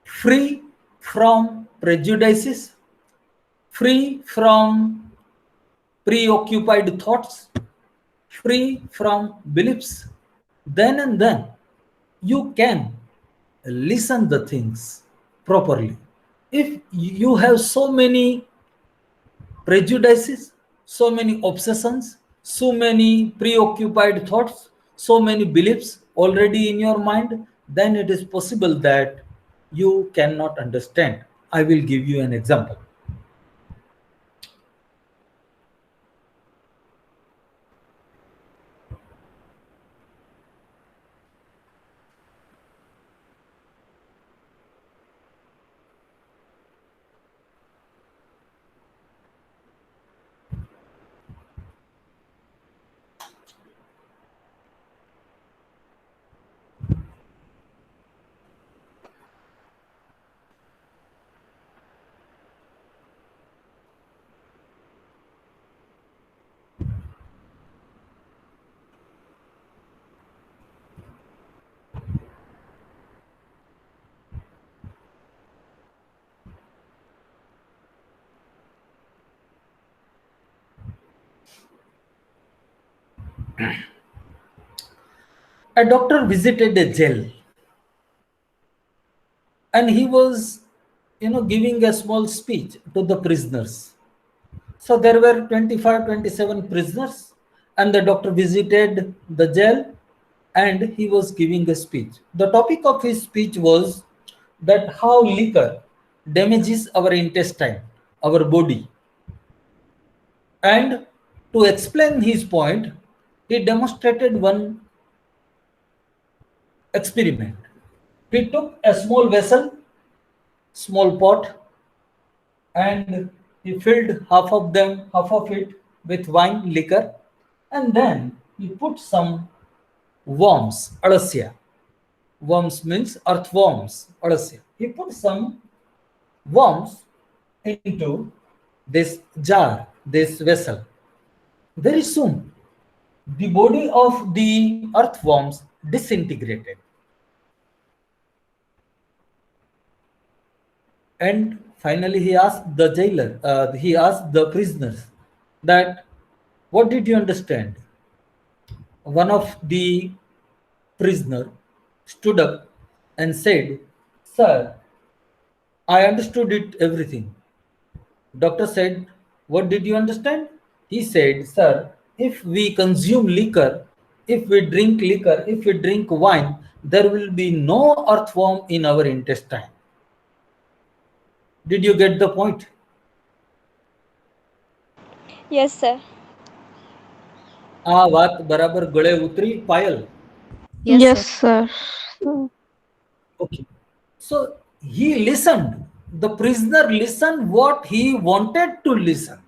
S1: free from prejudices, free from preoccupied thoughts, free from beliefs. Then and then you can listen the things properly. If you have so many prejudices, so many obsessions, so many preoccupied thoughts, so many beliefs already in your mind, then it is possible that you cannot understand. I will give you an example. A doctor visited a jail, and he was giving a small speech to the prisoners. So there were 25, 27 prisoners, and the doctor visited the jail, and he was giving a speech. The topic of his speech was that how liquor damages our intestine, our body. And to explain his point, he demonstrated one experiment. He took a small vessel, small pot, and he filled half of it with wine liquor, and then he put some worms, alasya. Worms means earthworms, alasya. He put some worms into this jar, this vessel. Very soon, the body of the earthworms disintegrated. And finally, he asked the prisoners that, what did you understand? One of the prisoner stood up and said, Sir, I understood it everything. Doctor said, what did you understand? He said, Sir, if we consume liquor, if we drink liquor, if we drink wine, there will be no earthworm in our intestine. Did you get the point?
S3: Yes, sir.
S1: આ વાત બરાબર ગળે ઉતરી Payal?
S4: Yes,
S2: Yes,
S4: sir.
S2: sir.
S1: Okay. So he listened. The prisoner listened what he wanted to listen.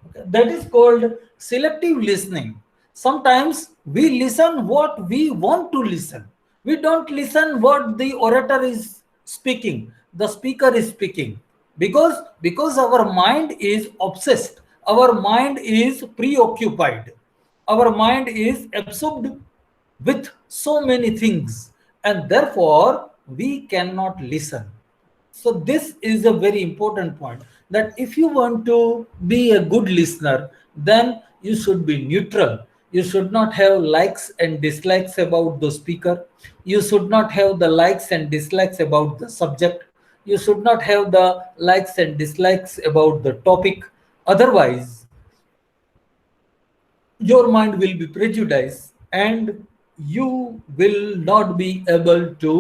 S1: Okay. That is called selective listening. Sometimes we listen what we want to listen. We don't listen what the orator is speaking, the speaker is speaking. Because our mind is obsessed, our mind is preoccupied, our mind is absorbed with so many things, and therefore we cannot listen. So this is a very important point, that if you want to be a good listener, then you should be neutral. You should not have likes and dislikes about the speaker. You should not have the likes and dislikes about the subject. You should not have the likes and dislikes about the topic. Otherwise, your mind will be prejudiced and you will not be able to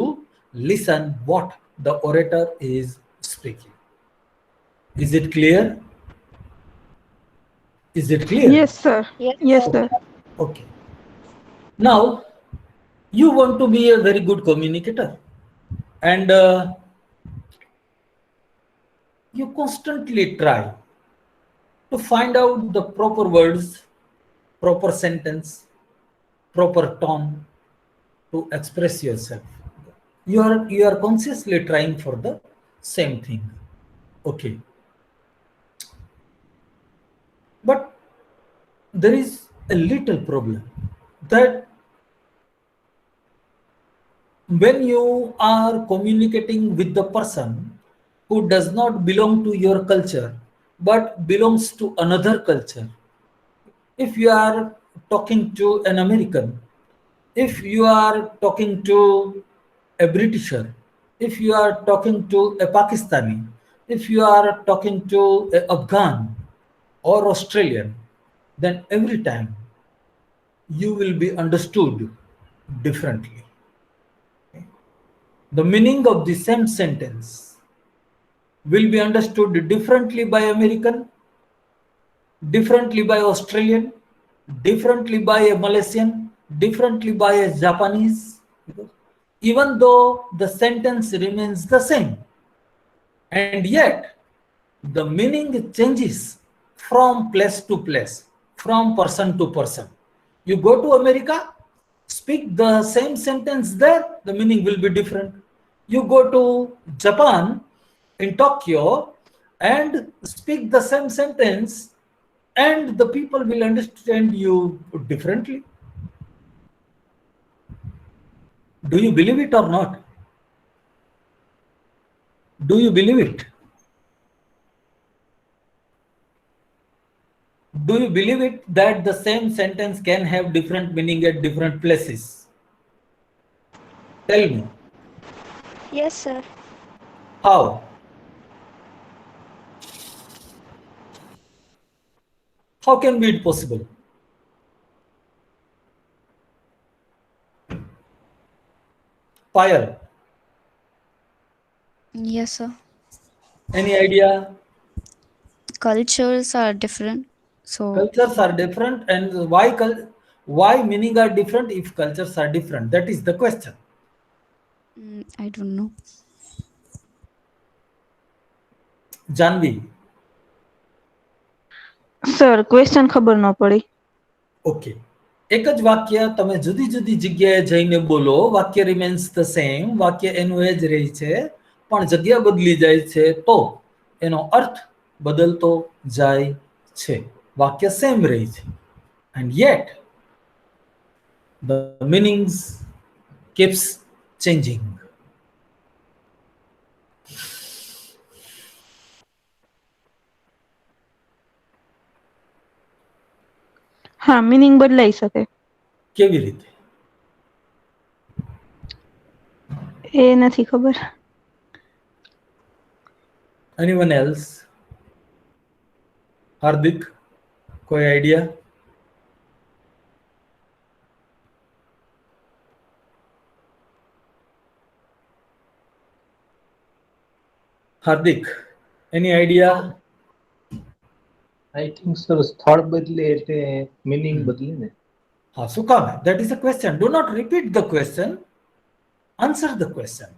S1: listen what the orator is speaking. Is it clear? Is it clear?
S2: Yes, sir.
S3: Yes,
S2: Yes,
S3: sir.
S2: sir.
S1: Okay. Now, you want to be a very good communicator, and you constantly try to find out the proper words, proper sentence, proper tone to express yourself. You are consciously trying for the same thing. Okay. But there is a little problem, that when you are communicating with the person who does not belong to your culture but belongs to another culture, if you are talking to an American, if you are talking to a Britisher, if you are talking to a Pakistani, if you are talking to a Afghan or Australian, then every time you will be understood differently. The meaning of the same sentence will be understood differently by American, differently by Australian, differently by a Malaysian, differently by a Japanese, even though the sentence remains the same. And yet, the meaning changes from place to place, from person to person. You go to America, speak the same sentence there, the meaning will be different. You go to Japan, in Tokyo, and speak the same sentence, and the people will understand you differently. Do you believe it or not? Do you believe it? Do you believe it that the same sentence can have different meaning at different places? Tell me.
S3: Yes, sir.
S1: How? How can be it possible? Payal,
S4: Yes, sir.
S1: any idea?
S4: Cultures are different, So
S1: Cultures are different, and why meaning are different if cultures are different? That is the question.
S4: I don't know.
S1: Janvi.
S2: Sir question ખબર ન પડી.
S1: Okay, એક જ વાક્ય તમે જુદી જુદી જગ્યાએ જઈને બોલો, વાક્ય રિમેન્સ ધ સેમ, વાક્ય એનું એ જ રહી છે, પણ જગ્યા બદલી જાય છે તો એનો અર્થ બદલતો જાય છે. વાક્ય સેમ રહી છે, and yet the meanings keeps changing.
S2: હા, મીનિંગ બદલાઈ શકે.
S1: કેવી રીતે?
S2: એ નથી ખબર.
S1: Anyone else? હાર્દિક, કોઈ idea? Hardik, any idea?
S6: I think sir સ્થળ બદલે એટલે meaning બદલે ને.
S1: હા, શું કામ? That is the question. Do not repeat the question. Answer the question.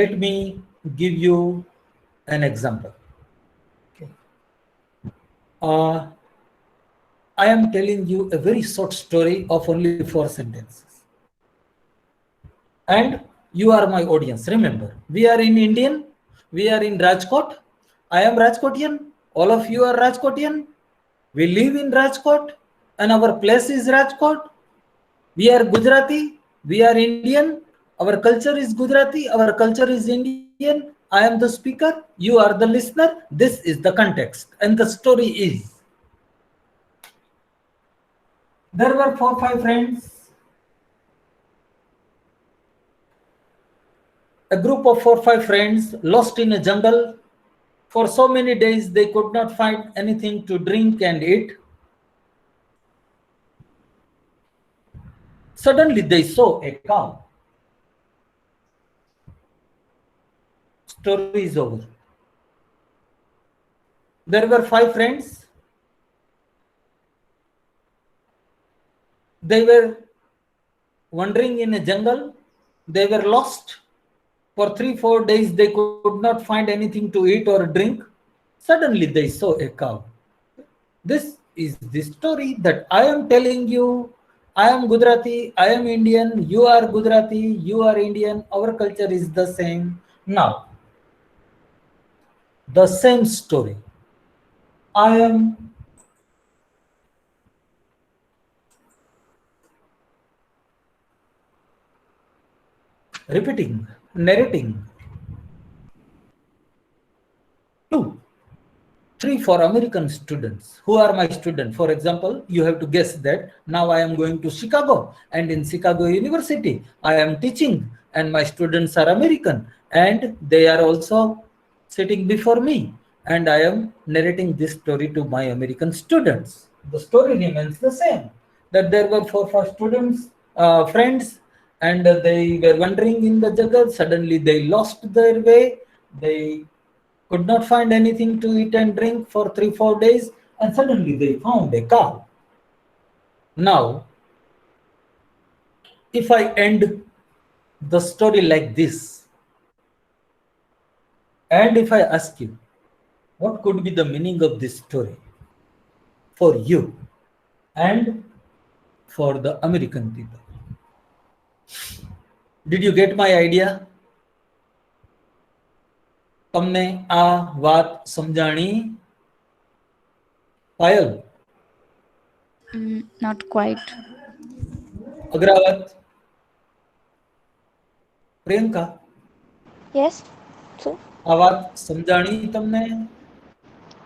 S1: Let me give you an example. Okay. I am telling you a very short story of only 4 sentences. And you are my audience. Remember, we are in Indian. We are in Rajkot. I am Rajkotian. All of you are Rajkotian. We live in Rajkot and our place is Rajkot. We are Gujarati. We are Indian. Our culture is Gujarati. Our culture is Indian. I am the speaker. You are the listener. This is the context. And the story is, there were 4-5 friends. A group of 4-5 friends lost in a jungle. For so many days, they could not find anything to drink and eat. Suddenly, they saw a cow. Story is over. There were 5 friends. They were wandering in a jungle. They were lost. For 3-4 days, they could not find anything to eat or drink. Suddenly, they saw a cow. This is the story that I am telling you. I am Gujarati, I am Indian, you are Gujarati, you are Indian, our culture is the same. Now, the same story. I am repeating, narrating 2, 3 for American students who are my students. For example, you have to guess that now I am going to Chicago, and in Chicago University I am teaching, and my students are American, and they are also sitting before me, and I am narrating this story to my American students. The story remains the same, that there were 4-5 students, friends, and they were wandering in the jungle. Suddenly they lost their way. They could not find anything to eat and drink for 3-4 days, and suddenly they found a cow. Now, if I end the story like this, and if I ask you, what could be the meaning of this story for you and for the American people? Did you get my idea? તમને આ વાત સમજાણી? Payal?
S4: Not quite.
S1: Agravat? Priyanka?
S3: Yes, શું?
S1: આ વાત સમજાણી તમને?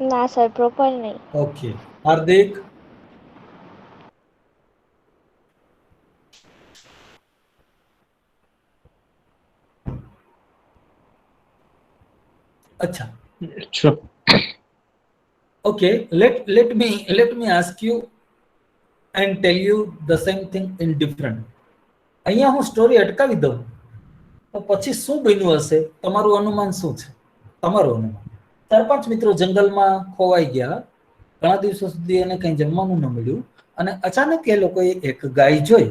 S3: ના સર પ્રોપર નહીં.
S1: Okay. Hardik? Acha.
S6: Sure.
S1: Okay, let me ask you and tell you the same thing in different. અહીંયા હું સ્ટોરી અટકાવી દઉં તો પછી શું બન્યું હશે તમારું અનુમાન શું છે? તમારું અનુમાન. 4-5 મિત્રો જંગલમાં ખોવાઈ ગયા, ઘણા દિવસો સુધી એને કંઈ જમવાનું ન મળ્યું અને અચાનક એ લોકોએ એક ગાય જોઈ.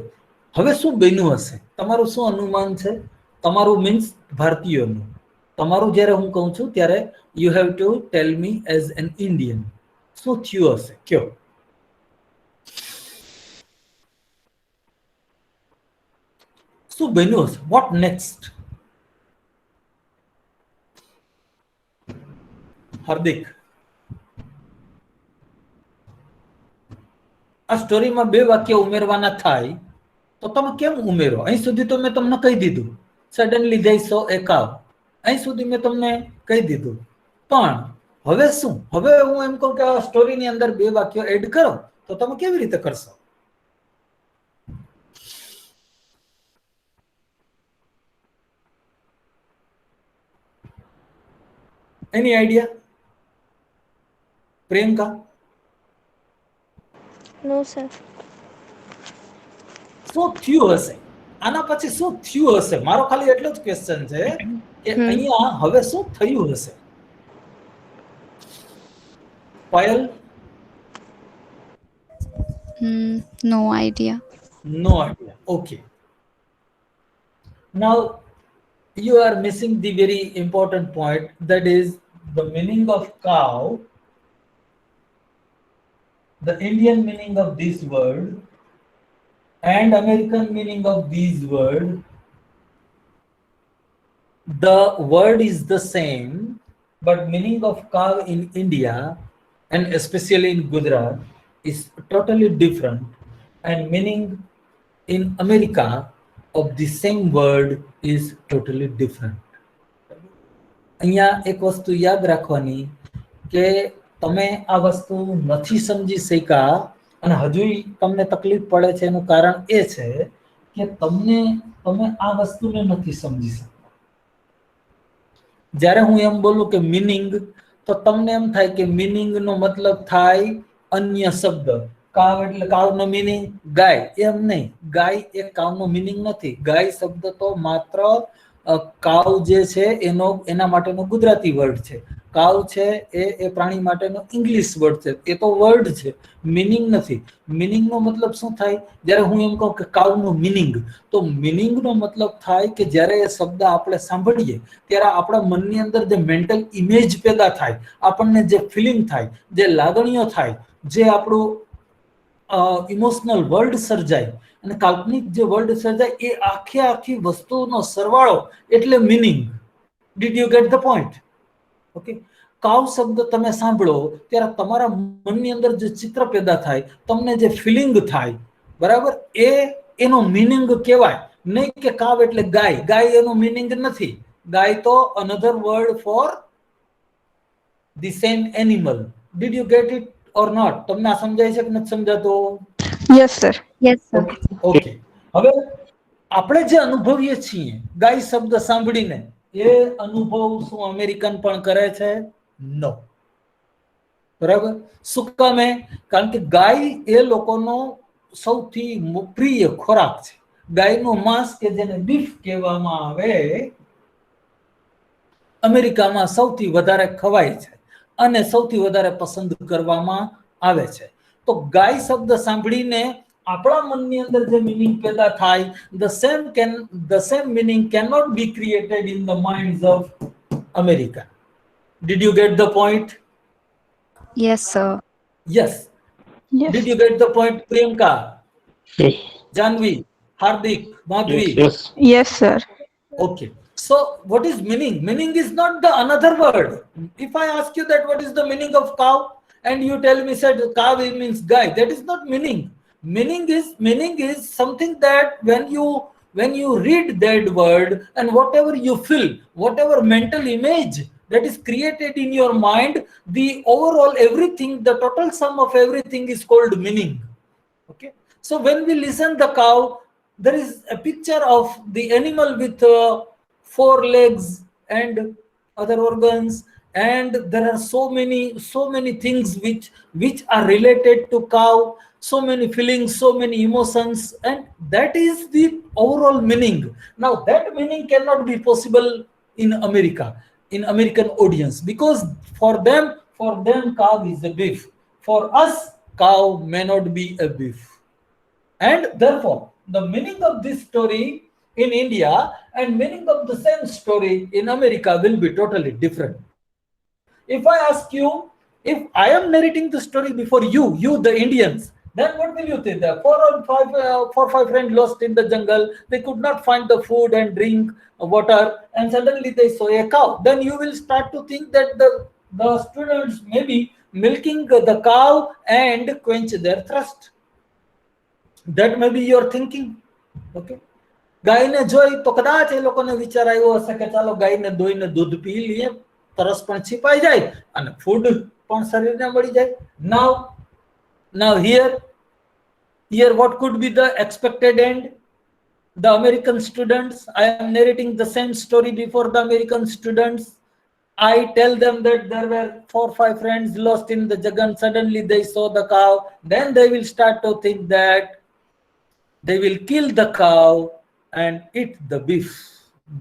S1: હવે શું બન્યું હશે? તમારું શું અનુમાન છે? તમારું મીન્સ ભારતીયોનું. તમારું જ્યારે હું કહું છું ત્યારે you have to tell me as an Indian. શું થયું હશે? કયો. શું બન્યું હશે? Vote next? હાર્દિક, આ સ્ટોરીમાં 2 વાક્ય ઉમેરવાના થાય તો તમે કેમ ઉમેરો? અહીં સુધી તો મેં તમને કહી દીધું, સડનલી ધે સો એ કાવ. અહીં સુધી મેં તમને કહી દીધું, પણ હવે શું? હવે હું એમ કહું કે આ સ્ટોરીની અંદર 2 વાક્યો એડ કરો તો તમે કેવી રીતે કરશો? એની આઈડિયા? પ્રિયંકા?
S3: નો સર.
S1: શું થયું હશે? આના પછી શું થયું હશે? મારો ખાલી એટલો જ ક્વેશ્ચન છે કે અહીંયા હવે શું થયું હશે? Payal?
S4: No idea.
S1: No idea. Okay. Now you are missing the very important point, that is the meaning of cow, the Indian meaning of this word and American meaning of this word. The word is the same, but meaning of cow in India and especially in Gujarat is totally different, and meaning in America of the same word is totally different. અહીંયા એક વસ્તુ યાદ રાખવાની કે તમે આ વસ્તુ નથી સમજી શક્યા અને હજુય તમને તકલીફ પડે છે, એનું કારણ એ છે કે તમે આ વસ્તુને નથી સમજી શકતા. જ્યારે હું એમ બોલું કે મીનિંગ, તો તમને એમ થાય કે મીનિંગ નો મતલબ થાય અન્ય શબ્દ. કાવ એટલે કાવનો મીનિંગ ગાય, એમ નહીં. ગાય એ કાવનો મીનિંગ નથી. ગાય શબ્દ તો માત્ર કાવ જે છે એના માટેનો ગુજરાતી વર્ડ છે. કાવ છે એ પ્રાણી માટેનો ઇંગ્લિશ વર્ડ છે. એ તો વર્ડ છે, મીનિંગ નથી. મીનિંગ નો મતલબ શું થાય? જ્યારે હું એમ કહું કે કાવનો મીનિંગ, તો મીનિંગ નો મતલબ થાય કે જ્યારે એ શબ્દ આપણે સાંભળીએ ત્યારે આપણા મનની અંદર જે મેન્ટલ ઇમેજ પેદા થાય, આપણને જે ફિલિંગ થાય, જે લાગણીઓ થાય, જે આપણું ઇમોશનલ વર્લ્ડ સર્જાય અને કાલ્પનિક જે વર્લ્ડ સર્જાય, એ આખી વસ્તુનો સરવાળો એટલે meaning. Did you get the point? Okay. કાવ શબ્દ તમે સાંભળો ત્યારે તમારા મનની અંદર જે ચિત્ર પેદા થાય, તમને જે ફિલિંગ થાય, બરાબર, એનો મીનિંગ કહેવાય. નહીં કે કાવ એટલે ગાય. ગાય એનો મીનિંગ નથી. ગાય તો another word for the same animal. Did you get it or not? તમને આ સમજાય છે કે નથી સમજાતો?
S2: Yes sir.
S4: Yes, sir.
S1: Okay. હવે આપણે જે અનુભવીએ છીએ ગાય શબ્દ સાંભળીને, એ અનુભવ શું અમેરિકન પણ કરે છે? નો. બરાબર. શું કામે? કારણ કે ગાય એ લોકોનો સૌથી પ્રિય ખોરાક છે. ગાયનું માંસ કે જેને બીફ કહેવામાં આવે, અમેરિકામાં સૌથી વધારે ખવાય છે અને સૌથી વધારે પસંદ કરવામાં આવે છે. તો ગાય શબ્દ સાંભળીને આપણા મનની અંદર જે મીનિંગ પેદા થાય, the same meaning cannot be created in the minds of America. Did you get the point?
S4: Yes, sir.
S1: Yes.
S2: Yes.
S1: Did you get the point, Priyanka?
S6: Yes.
S1: Janvi, Hardik, Madhvi?
S6: Yes.
S2: Yes sir.
S1: Okay. So what is meaning? Meaning is not the another word. If I ask you that what is the meaning of cow and you tell me said cow means guy, that is not meaning. Meaning is something that when you read that word and whatever you feel, whatever mental image that is created in your mind, the overall everything, the total sum of everything is called meaning. Okay, so when we listen the cow, there is a picture of the animal with four legs and other organs, and there are so many things which are related to cow, so many feelings, so many emotions, and that is the overall meaning. Now that meaning cannot be possible in America, in American audience, because for them cow is a beef. For us, cow may not be a beef. And therefore, the meaning of this story in India and meaning of the same story in America will be totally different. If I ask you, if I am narrating the story before you the Indians, then what will you think? The four or five friends lost in the jungle, they could not find the food and drink water, and suddenly they saw a cow. Then you will start to think that the students may be milking the cow and quench their thirst. That may be your thinking. Okay, ગાયને જોઈ તો કદાચ એ લોકોને વિચાર આવ્યો હશે કે ચાલો ગાયને દોઈને દૂધ પી લઈએ, તરસ પણ છીપાઈ જાય અને ફૂડ પણ શરીરને મળી જાય. Now here what could be the expected end? The American students, I am narrating the same story before the American students. I tell them that there were 4 or 5 friends lost in the jungle, suddenly they saw the cow, then they will start to think that they will kill the cow and eat the beef,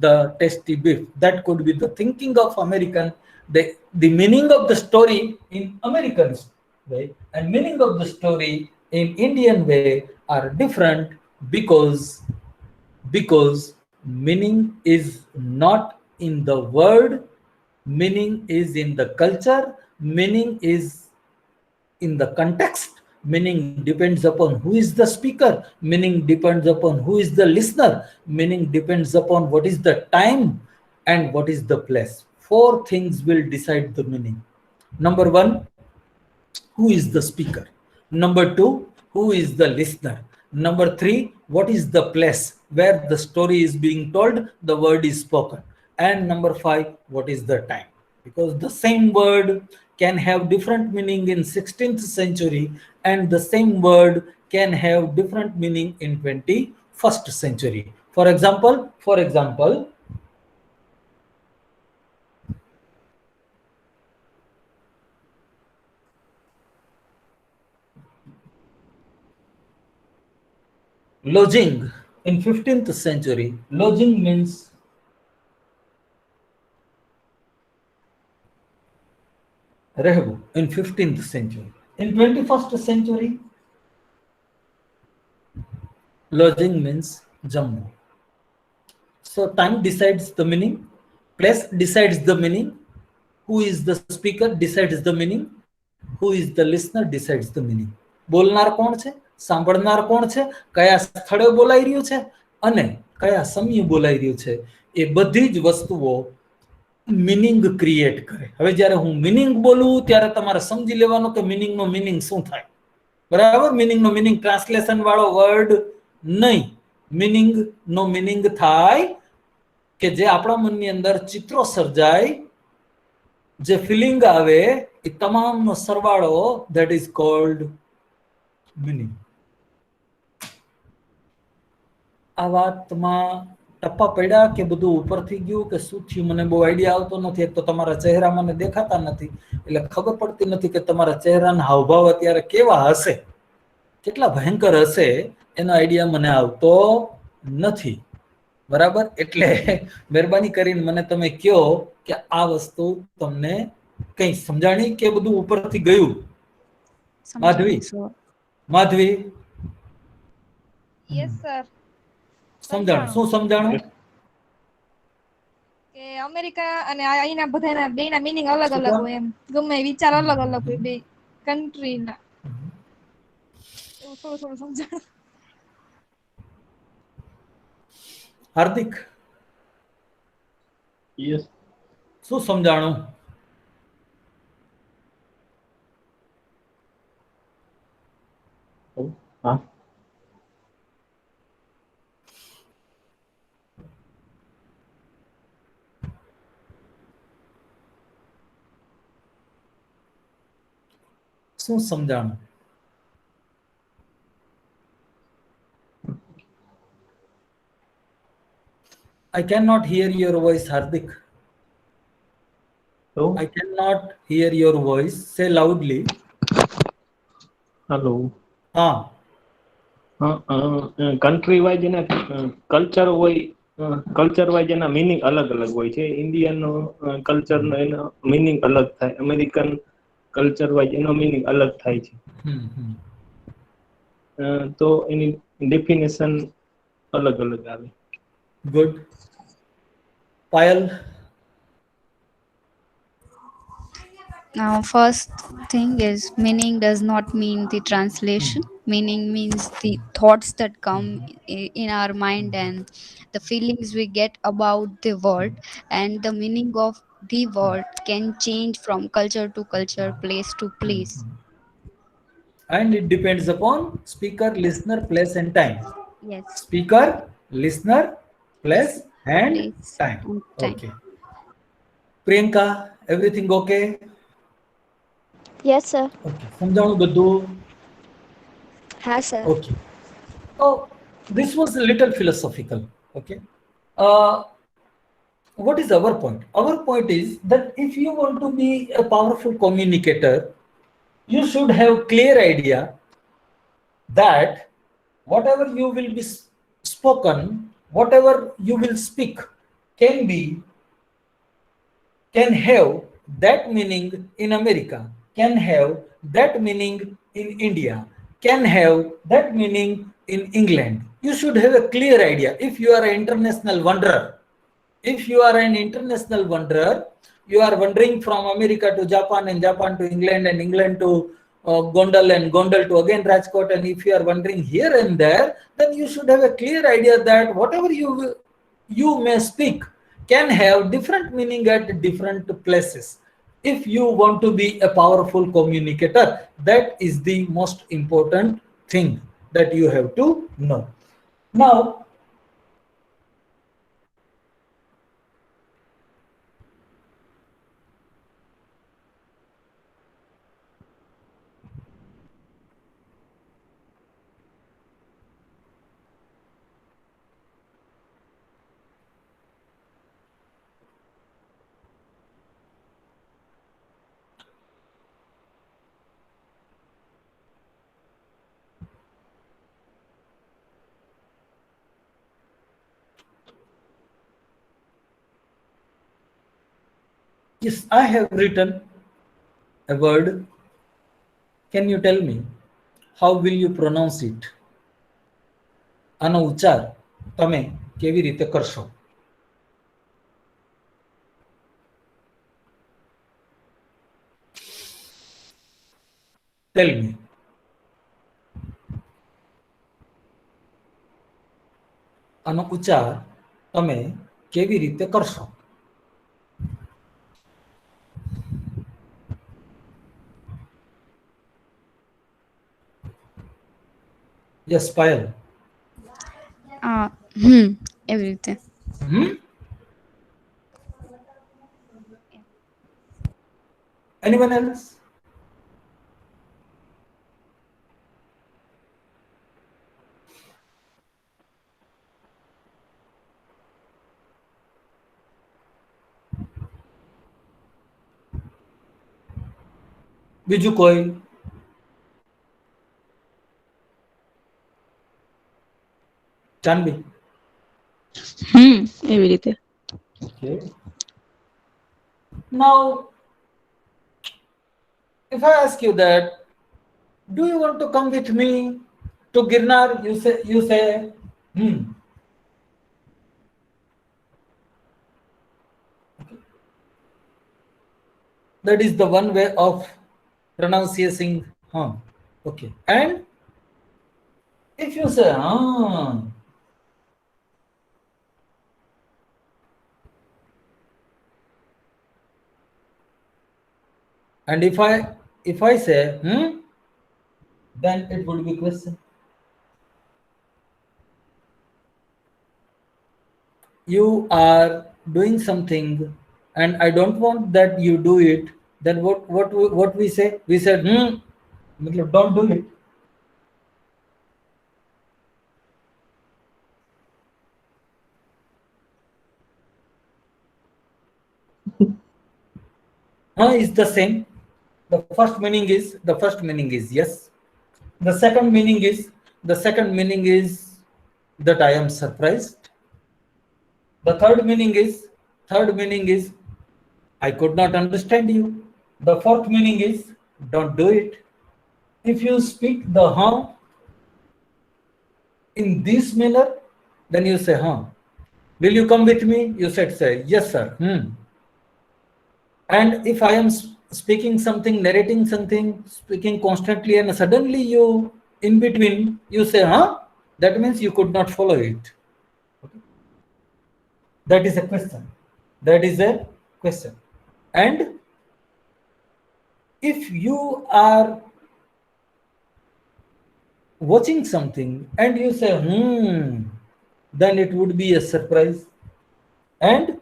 S1: the tasty beef. That could be the thinking of American. The meaning of the story in American way and meaning of the story in Indian way are different, because meaning is not in the word, meaning is in the culture, meaning is in the context, meaning depends upon who is the speaker, meaning depends upon who is the listener, meaning depends upon what is the time and what is the place. 4 things will decide the meaning. Number 1, who is the speaker? Number 2, who is the listener? Number 3, what is the place where the story is being told, the word is spoken? And number 5, what is the time? Because the same word can have different meaning in 16th century, and the same word can have different meaning in 21st century. For example, lodging in 15th century, lodging means રહેવું in 15th century. In 21st century, lodging means jammu. So time decides the meaning, place decides the meaning, who is the speaker decides the meaning, who is the listener decides the meaning. બોલનાર કોણ છે, સાંભળનાર કોણ છે, કયા સ્થળે બોલાઈ રહ્યું છે અને કયા સમયે બોલાઈ રહ્યું છે, એ બધી જ વસ્તુઓ મીનિંગ ક્રિએટ કરે. હવે જ્યારે હું મીનિંગ બોલું ત્યારે તમારે સમજી લેવાનું કે મીનિંગનો મીનિંગ શું થાય. બરાબર, મીનિંગનો મીનિંગ ટ્રાન્સલેશન વાળો વર્ડ નહીં. મીનિંગનો મીનિંગ થાય કે જે આપણા મનની અંદર ચિત્રો સર્જાય, જે ફિલિંગ આવે, એ તમામનો સરવાળો, ધેટ ઇઝ કોલ્ડ મીનિંગ. આ વાતમાં ટપ્પા પડ્યા કે બધું ઉપરથી ગયું કે શું થયું મને બહુ આઈડિયા આવતો નથી. એક તો તમારા ચહેરા મને દેખાતા નથી એટલે ખબર પડતી નથી કે તમારા ચહેરાના હાવભાવ અત્યારે કેવા હશે, કેટલા ભયંકર હશે, એનો આઈડિયા મને આવતો નથી. બરાબર, એટલે મહેરબાની કરીને મને તમે કહો કે આ વસ્તુ તમને કઈ સમજાણી કે બધું ઉપરથી ગયું? Madhavi
S5: yes sir.
S1: સમજાણું? શું સમજાણું?
S5: કે અમેરિકા અને અહીંના બધાના બેના મીનિંગ અલગ અલગ હોય, એમ ગમે વિચાર અલગ અલગ હોય બે કન્ટ્રીના, એવું થોડું થોડું સમજાણું.
S1: હાર્દિક,
S6: યસ,
S1: શું સમજાણું?
S6: હા,
S1: શું સમજાણું? I cannot hear your voice, Hardik.
S6: તો
S1: I cannot hear your voice. Say loudly.
S6: Hello
S1: હા.
S6: કન્ટ્રી વાઇઝ એના કલ્ચર હોય, કલ્ચર વાઇઝ એના મિનિંગ અલગ અલગ હોય છે. ઇન્ડિયન કલ્ચરનો એનો મિનિંગ અલગ થાય, અમેરિકન કલ્ચર વાઇઝ એનો મિનિંગ અલગ થાય છે. તો એની ડેફિનેશન અલગ અલગ આવે.
S1: Good. Payal.
S4: Now, first thing is meaning does not mean the translation. Meaning means the thoughts that come in our mind and the feelings we get about the word, and the meaning of the word can change from culture to culture, place to place.
S1: And it depends upon speaker, listener, place, and time.
S4: Yes,
S1: Speaker, listener, place, and
S4: place
S1: time.
S4: and time.
S1: Okay. Priyanka, everything okay?
S3: Yes, sir.
S1: Okay. સમજાણું બધું?
S3: Ha, sir.
S1: Okay. Oh, this was a little philosophical. Okay. Uh, what is our point? Our point is that if you want to be a powerful communicator, you should have clear idea that whatever you will be spoken, whatever you will speak can have that meaning in America, can have that meaning in India, can have that meaning in England. You should have a clear idea. If you are an international wanderer, you are wandering from America to Japan and Japan to England and England to Gondal and Gondal to again Rajkot, and if you are wandering here and there, then you should have a clear idea that whatever you may speak can have different meaning at different places. If you want to be a powerful communicator, that is the most important thing that you have to know. Now, yes, I have written a word. Can you tell me how will you pronounce it? આનો ઉચ્ચાર તમે કેવી રીતે કરશો? Tell me. આનો ઉચ્ચાર તમે કેવી રીતે કરશો? Yes, Payal.
S4: એવી રીતે.
S1: Anyone else? બીજું કોઈ? જાનવી.
S2: એવી રીતે.
S1: Okay. Now, if I ask you that, do you want to come with me to Girnar? You say, Okay. That is the one way of pronouncing. Okay. And if you say, and if I say, then it would be question. You are doing something and I don't want that you do it, then what we say? We said, मतलब don't do it. Is the same. The first meaning is yes. The second meaning is that I am surprised. The third meaning is I could not understand you. The fourth meaning is don't do it. If you speak the in this manner, then you say will you come with me? You said say yes sir. And if I am speaking something, narrating something, speaking constantly, and suddenly you in between you say that means you could not follow it. Okay. That is a question. And if you are watching something and you say then it would be a surprise. And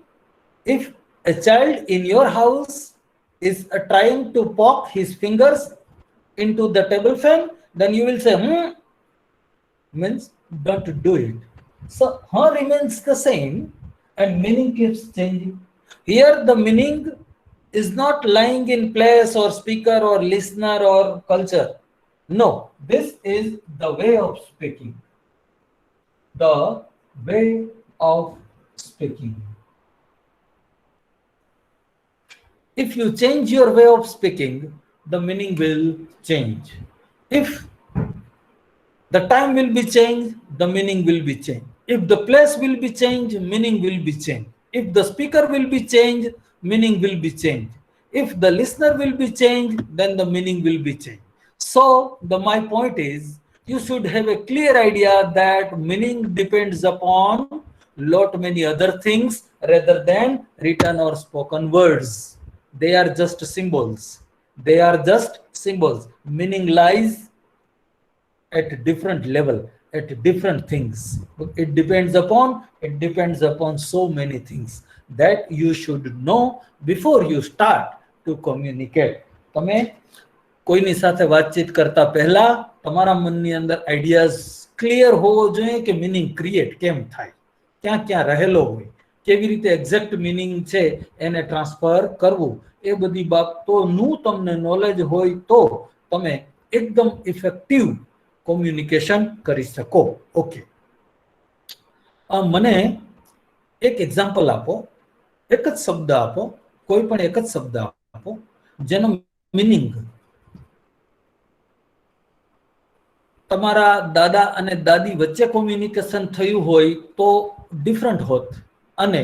S1: if a child in your house is trying to poke his fingers into the table fan, then you will say means don't do it. So remains the same and meaning keeps changing. Here the meaning is not lying in place or speaker or listener or culture. No, this is the way of speaking. The way of speaking. If you change your way of speaking, the meaning will change. If the time will be changed, the meaning will be changed. If the place will be changed, meaning will be changed. If the speaker will be changed, meaning will be changed. If the listener will be changed, then the meaning will be changed. So my point is, you should have a clear idea that meaning depends upon lot many other things rather than written or spoken words. They are just symbols. Meaning lies at different level, at different things. It depends upon so many things that you should know before you start to communicate. તમે કોઈની સાથે વાતચીત કરતા પહેલા તમારા મનની અંદર ideas clear હોવો જોઈએ કે મીનિંગ ક્રિએટ કેમ થાય, ક્યાં ક્યાં રહેલો હોય, કેવી રીતે એક્ઝેક્ટ મીનિંગ છે એને ટ્રાન્સફર કરવું, એ બધી બાબતોનું તમને નોલેજ હોય તો તમે એકદમ ઇફેક્ટિવ કોમ્યુનિકેશન કરી શકો. ઓકે, મને એક એક્ઝામ્પલ આપો, એક જ શબ્દ આપો, કોઈ પણ એક જ શબ્દ આપો જેનો મીનિંગ તમારા દાદા અને દાદી વચ્ચે કોમ્યુનિકેશન થયું હોય તો ડિફરન્ટ હોત, અને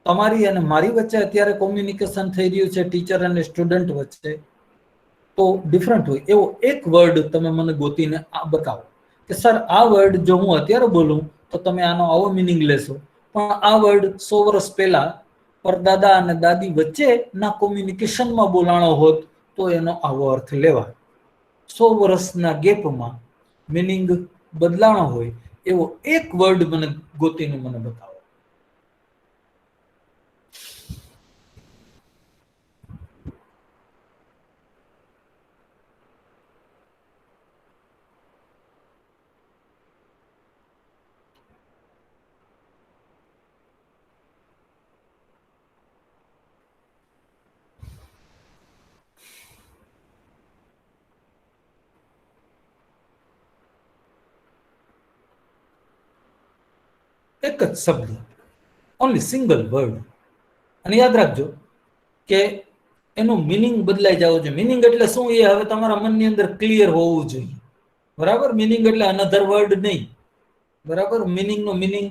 S1: તમારી અને મારી વચ્ચે અત્યારે કોમ્યુનિકેશન થઈ રહ્યું છે ટીચર અને સ્ટુડન્ટ વચ્ચે તો ડિફરન્ટ હોય. એવો એક વર્ડ તમે મને ગોતીને બતાવો કે સર આ વર્ડ જો હું અત્યારે બોલું તો તમે આનો આવો મીનિંગ લેશો, પણ આ વર્ડ 100 વર્ષ પહેલા પરદાદા અને દાદી વચ્ચેના કોમ્યુનિકેશનમાં બોલાણો હોત તો એનો આવો અર્થ લેવાય. 100 વર્ષના ગેપમાં મીનિંગ બદલાણો હોય એવો એક વર્ડ મને ગોતીને મને બતાવો. એક જ શબ્દ, ઓનલી સિંગલ વર્ડ. અને યાદ રાખજો કે એનો મીનિંગ બદલાઈ જવો જોઈએ. મીનિંગ એટલે શું એ હવે તમારા મનની અંદર ક્લિયર હોવું જોઈએ. બરાબર, મીનિંગ એટલે અનધર વર્ડ નહીં. બરાબર, મીનિંગનો મીનિંગ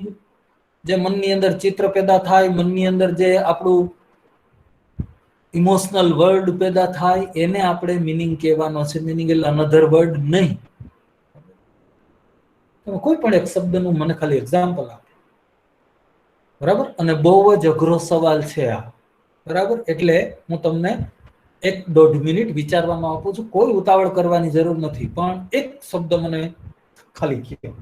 S1: જે મનની અંદર ચિત્ર પેદા થાય, મનની અંદર જે આપણું ઇમોશનલ વર્ડ પેદા થાય એને આપણે મીનિંગ કહેવાનો છે. મીનિંગ એટલે અનધર વર્ડ નહીં. તમે કોઈ પણ એક શબ્દનું મને ખાલી એક્ઝામ્પલ આપો. બરાબર, અને બહુ જ અઘરો સવાલ છે આ. બરાબર, એટલે હું તમને 1-1.5 મિનિટ વિચારવામાં આપું છું. કોઈ ઉતાવળ કરવાની જરૂર નથી, પણ એક શબ્દ મને ખાલી કહો.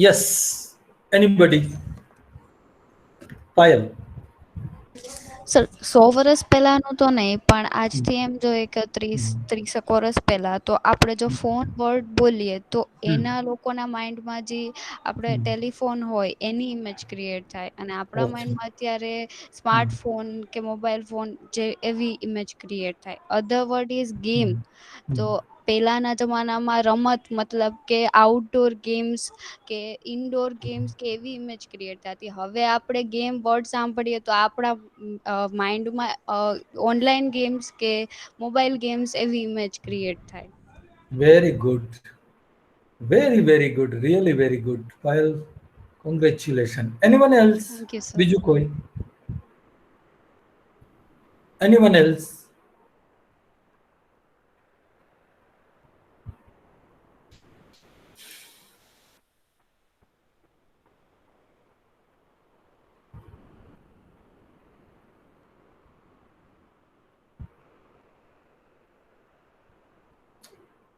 S1: Yes. Anybody? Payal.
S4: સર 100 વર્ષ પહેલાનું તો નહીં, પણ આજથી એમ જોઈએ કે 30 વર્ષ પહેલા તો આપણે જો ફોન વર્ડ બોલીએ તો એના લોકોના માઇન્ડમાં જે આપણે ટેલિફોન હોય એની ઇમેજ ક્રિએટ થાય, અને આપણા
S1: Okay.
S4: માઇન્ડમાં અત્યારે સ્માર્ટફોન કે મોબાઈલ ફોન જે એવી ઇમેજ ક્રિએટ થાય. અધર વર્ડ ઇઝ ગેમ. તો પહેલાના જમાનામાં રમત મતલબ કે આઉટડોર ગેમ્સ કે ઇન્ડોર ગેમ્સ કે એવી ઇમેજ ક્રિએટ થતી. હવે આપણે ગેમ વર્ડ સાંભળીએ તો આપણા માઇન્ડમાં ઓનલાઈન ગેમ્સ કે મોબાઈલ ગેમ્સ એવી ઇમેજ ક્રિએટ થાય.
S1: Very good. Very, very good. Really very good. Payal, congratulations. Anyone else?
S4: Thank you sir.
S1: Biju koi? Anyone else?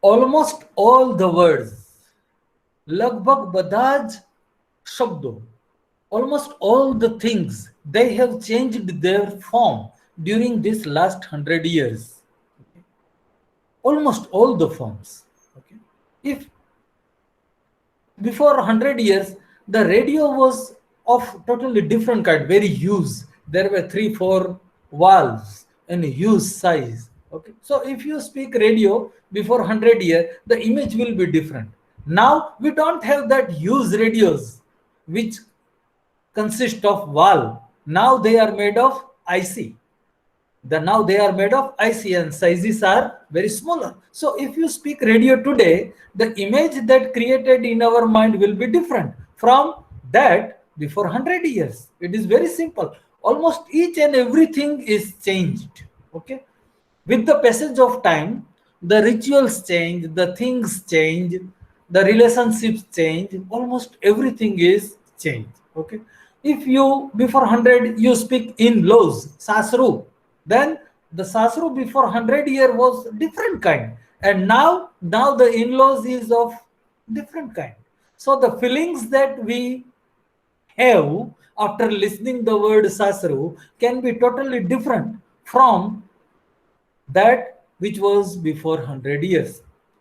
S1: Almost all the words, લગભગ બધા જ શબ્દો, almost all the things, they have changed their form during this last 100 years. Almost all the forms. Okay. If before 100 years the radio was of totally different kind, very huge, there were 3 4 valves and huge size. Okay, so if you speak radio before 100 years, the image will be different. Now we don't have that huge radios which consist of valve. Now they are made of IC. Now they are made of IC and sizes are very smaller. So if you speak radio today, the image that created in our mind will be different from that before 100 years. It is very simple. Almost each and everything is changed. Okay. With the passage of time, the rituals change, the things change, the relationships change, almost everything is changed. Okay. If you before 100 you speak in laws, sasru, then the sasru before 100 year was different kind, and now the in-laws is of different kind. So the feelings that we have after listening the word sasru can be totally different from that which was before 100 years.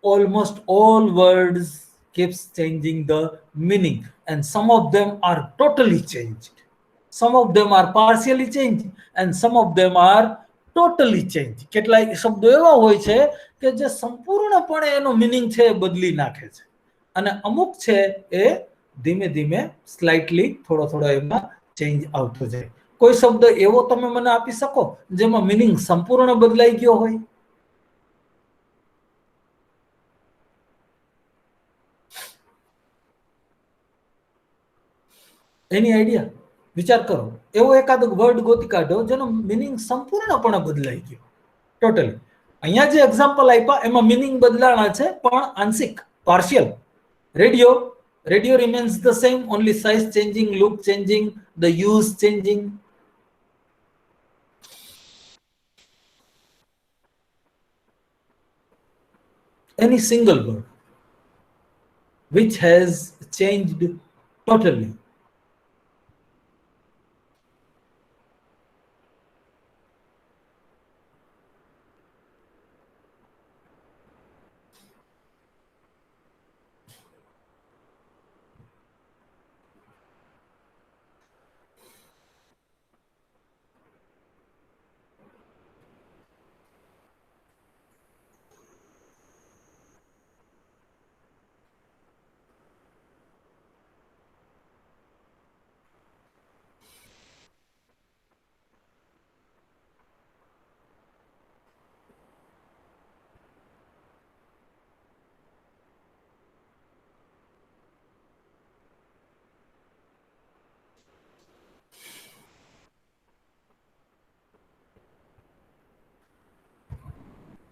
S1: Almost all words keeps changing the meaning, and some of them are totally changed. Some of them are partially changed, and some of them are totally changed. કેટલાય શબ્દો એવા હોય છે કે જે સંપૂર્ણપણે એનો meaning છે એ બદલી નાખે છે, અને અમુક છે એ ધીમે ધીમે સ્લાઇટલી થોડો થોડો એમાં ચેન્જ આવતો જાય. કોઈ શબ્દ એવો તમે મને આપી શકો જેમાં મીનિંગ સંપૂર્ણ બદલાઈ ગયો હોય? એની આઈડિયા? વિચાર કરો, એવો એકાદ વર્ડ ગોતી કાઢો જેનો મીનિંગ સંપૂર્ણપણે બદલાઈ ગયો, ટોટલી. અહીંયા જે એક્ઝામ્પલ આપ્યા એમાં મીનિંગ બદલાણા છે પણ આંશિક, partial. Radio, radio remains the same, only size changing, look changing, the use changing. Any single word which has changed totally.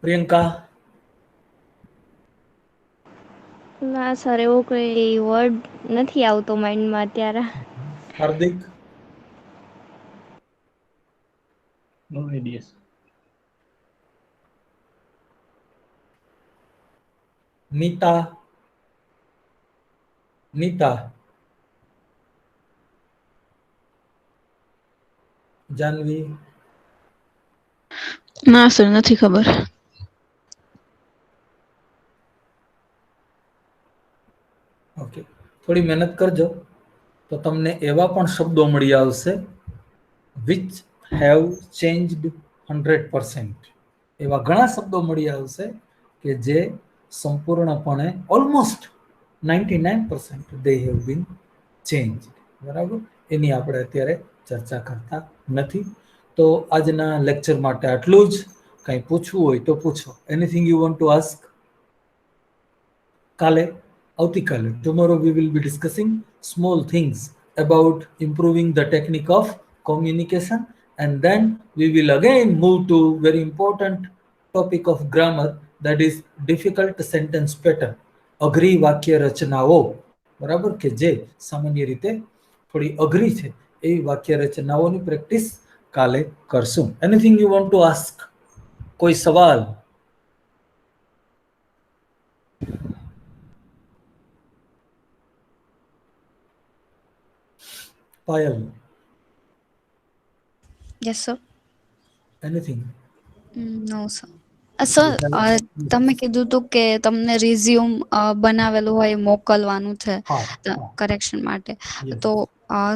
S1: Priyanka?
S3: ના સર, એવો કોઈ વર્ડ નથી આવતો માઇન્ડમાં અત્યારે.
S1: હાર્દિક?
S6: No ideas.
S1: નીતા? નીતા, જાનવી,
S2: ના સર નથી ખબર.
S1: ઓકે, થોડી મહેનત કરજો તો તમને એવા પણ શબ્દો મળી આવશે which have changed 100%. એવા ઘણા શબ્દો મળી આવશે કે જે સંપૂર્ણપણે almost 99% they have been changed. બરાબર, એની આપણે અત્યારે ચર્ચા કરતા નથી. તો આજના લેક્ચર માટે આટલું જ. કંઈ પૂછવું હોય તો પૂછો. Anything you want to ask? કાલે, આવતીકાલે, tomorrow we will be discussing small things about improving the technique of communication, and then we will again move to very important topic of grammar, that is difficult sentence pattern, અઘરી વાક્ય રચનાઓ. બરાબર, કે જે સામાન્ય રીતે થોડી અઘરી છે એવી વાક્ય રચનાઓની પ્રેક્ટિસ કાલે કરશું. Anything you want to ask? કોઈ સવાલ? Payal,
S4: yes sir.
S1: એનીથિંગ?
S4: નો સર. સર, તમે કીધું હતું કે તમને રિઝ્યુમ બનાવેલું હોય મોકલવાનું છે કરેક્શન માટે. તો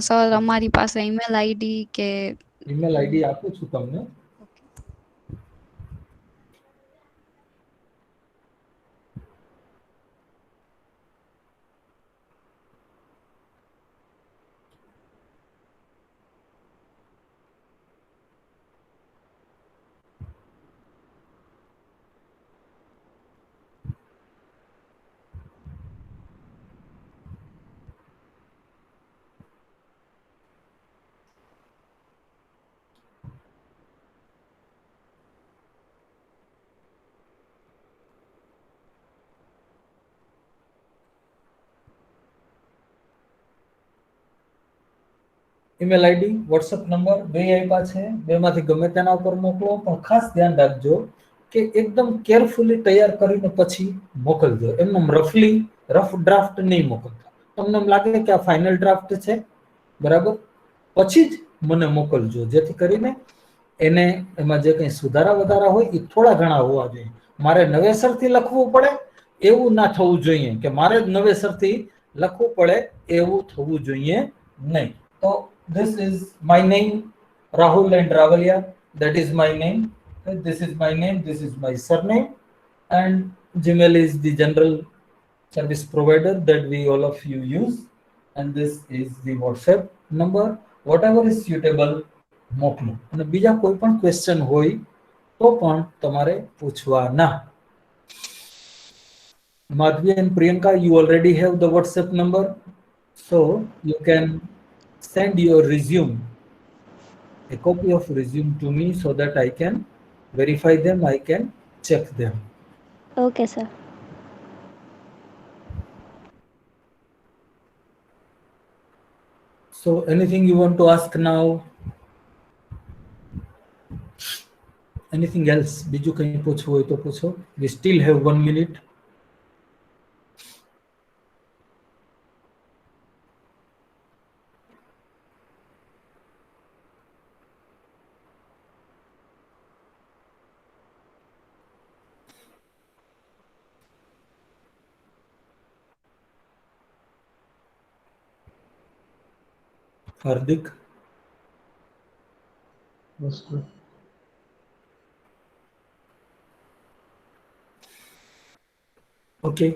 S4: સર અમારી પાસે ઈમેલ આઈડી કે
S1: ઈમેલ આઈડી આપું છું તમને. ઈમેલ આઈડી, વોટ્સએપ નંબર બે આપ્યા છે. બેમાંથી ગમે તેના ઉપર મોકલો, પણ ખાસ ધ્યાન રાખજો કે એકદમ કેરફુલી તૈયાર કરીને પછી મોકલજો. એમનો રફલી રફ ડ્રાફ્ટ નહીં મોકલતા. તમને એમ લાગે કે આ ફાઇનલ ડ્રાફ્ટ છે, બરાબર, પછી જ મને મોકલજો, જેથી કરીને એને એમાં જે કંઈ સુધારા વધારા હોય એ થોડા ઘણા હોવા જોઈએ. મારે નવેસરથી લખવું પડે એવું ના થવું જોઈએ, કે મારે જ નવેસરથી લખવું પડે એવું થવું જોઈએ નહીં. તો this is my name, Rahul and Ravalia. That is my name. This is my name. This is my surname. And Gmail is the general service provider that we all of you use. And this is the WhatsApp number. Whatever is suitable, મોકલો. અને બીજા કોઈ પણ question હોય તો પણ તમારે પૂછવાના. Madhvi and Priyanka, you already have the WhatsApp number, so you can send your resume, a copy of resume to me, so that I can verify them, I can check them.
S3: Okay, sir.
S1: So anything you want to ask now? Anything else? બીજું કંઈ પૂછવું હોય તો પૂછો. We still have 1 minute. Hardik? Okay.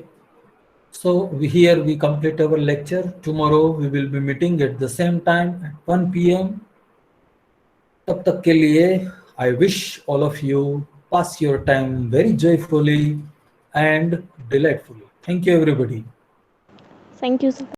S1: So here we complete our lecture. Tomorrow we will be meeting at the same time at 1 p.m. तब तक के लिए I wish all of you pass your time very joyfully and delightfully. Thank you, everybody.
S3: Thank you, sir.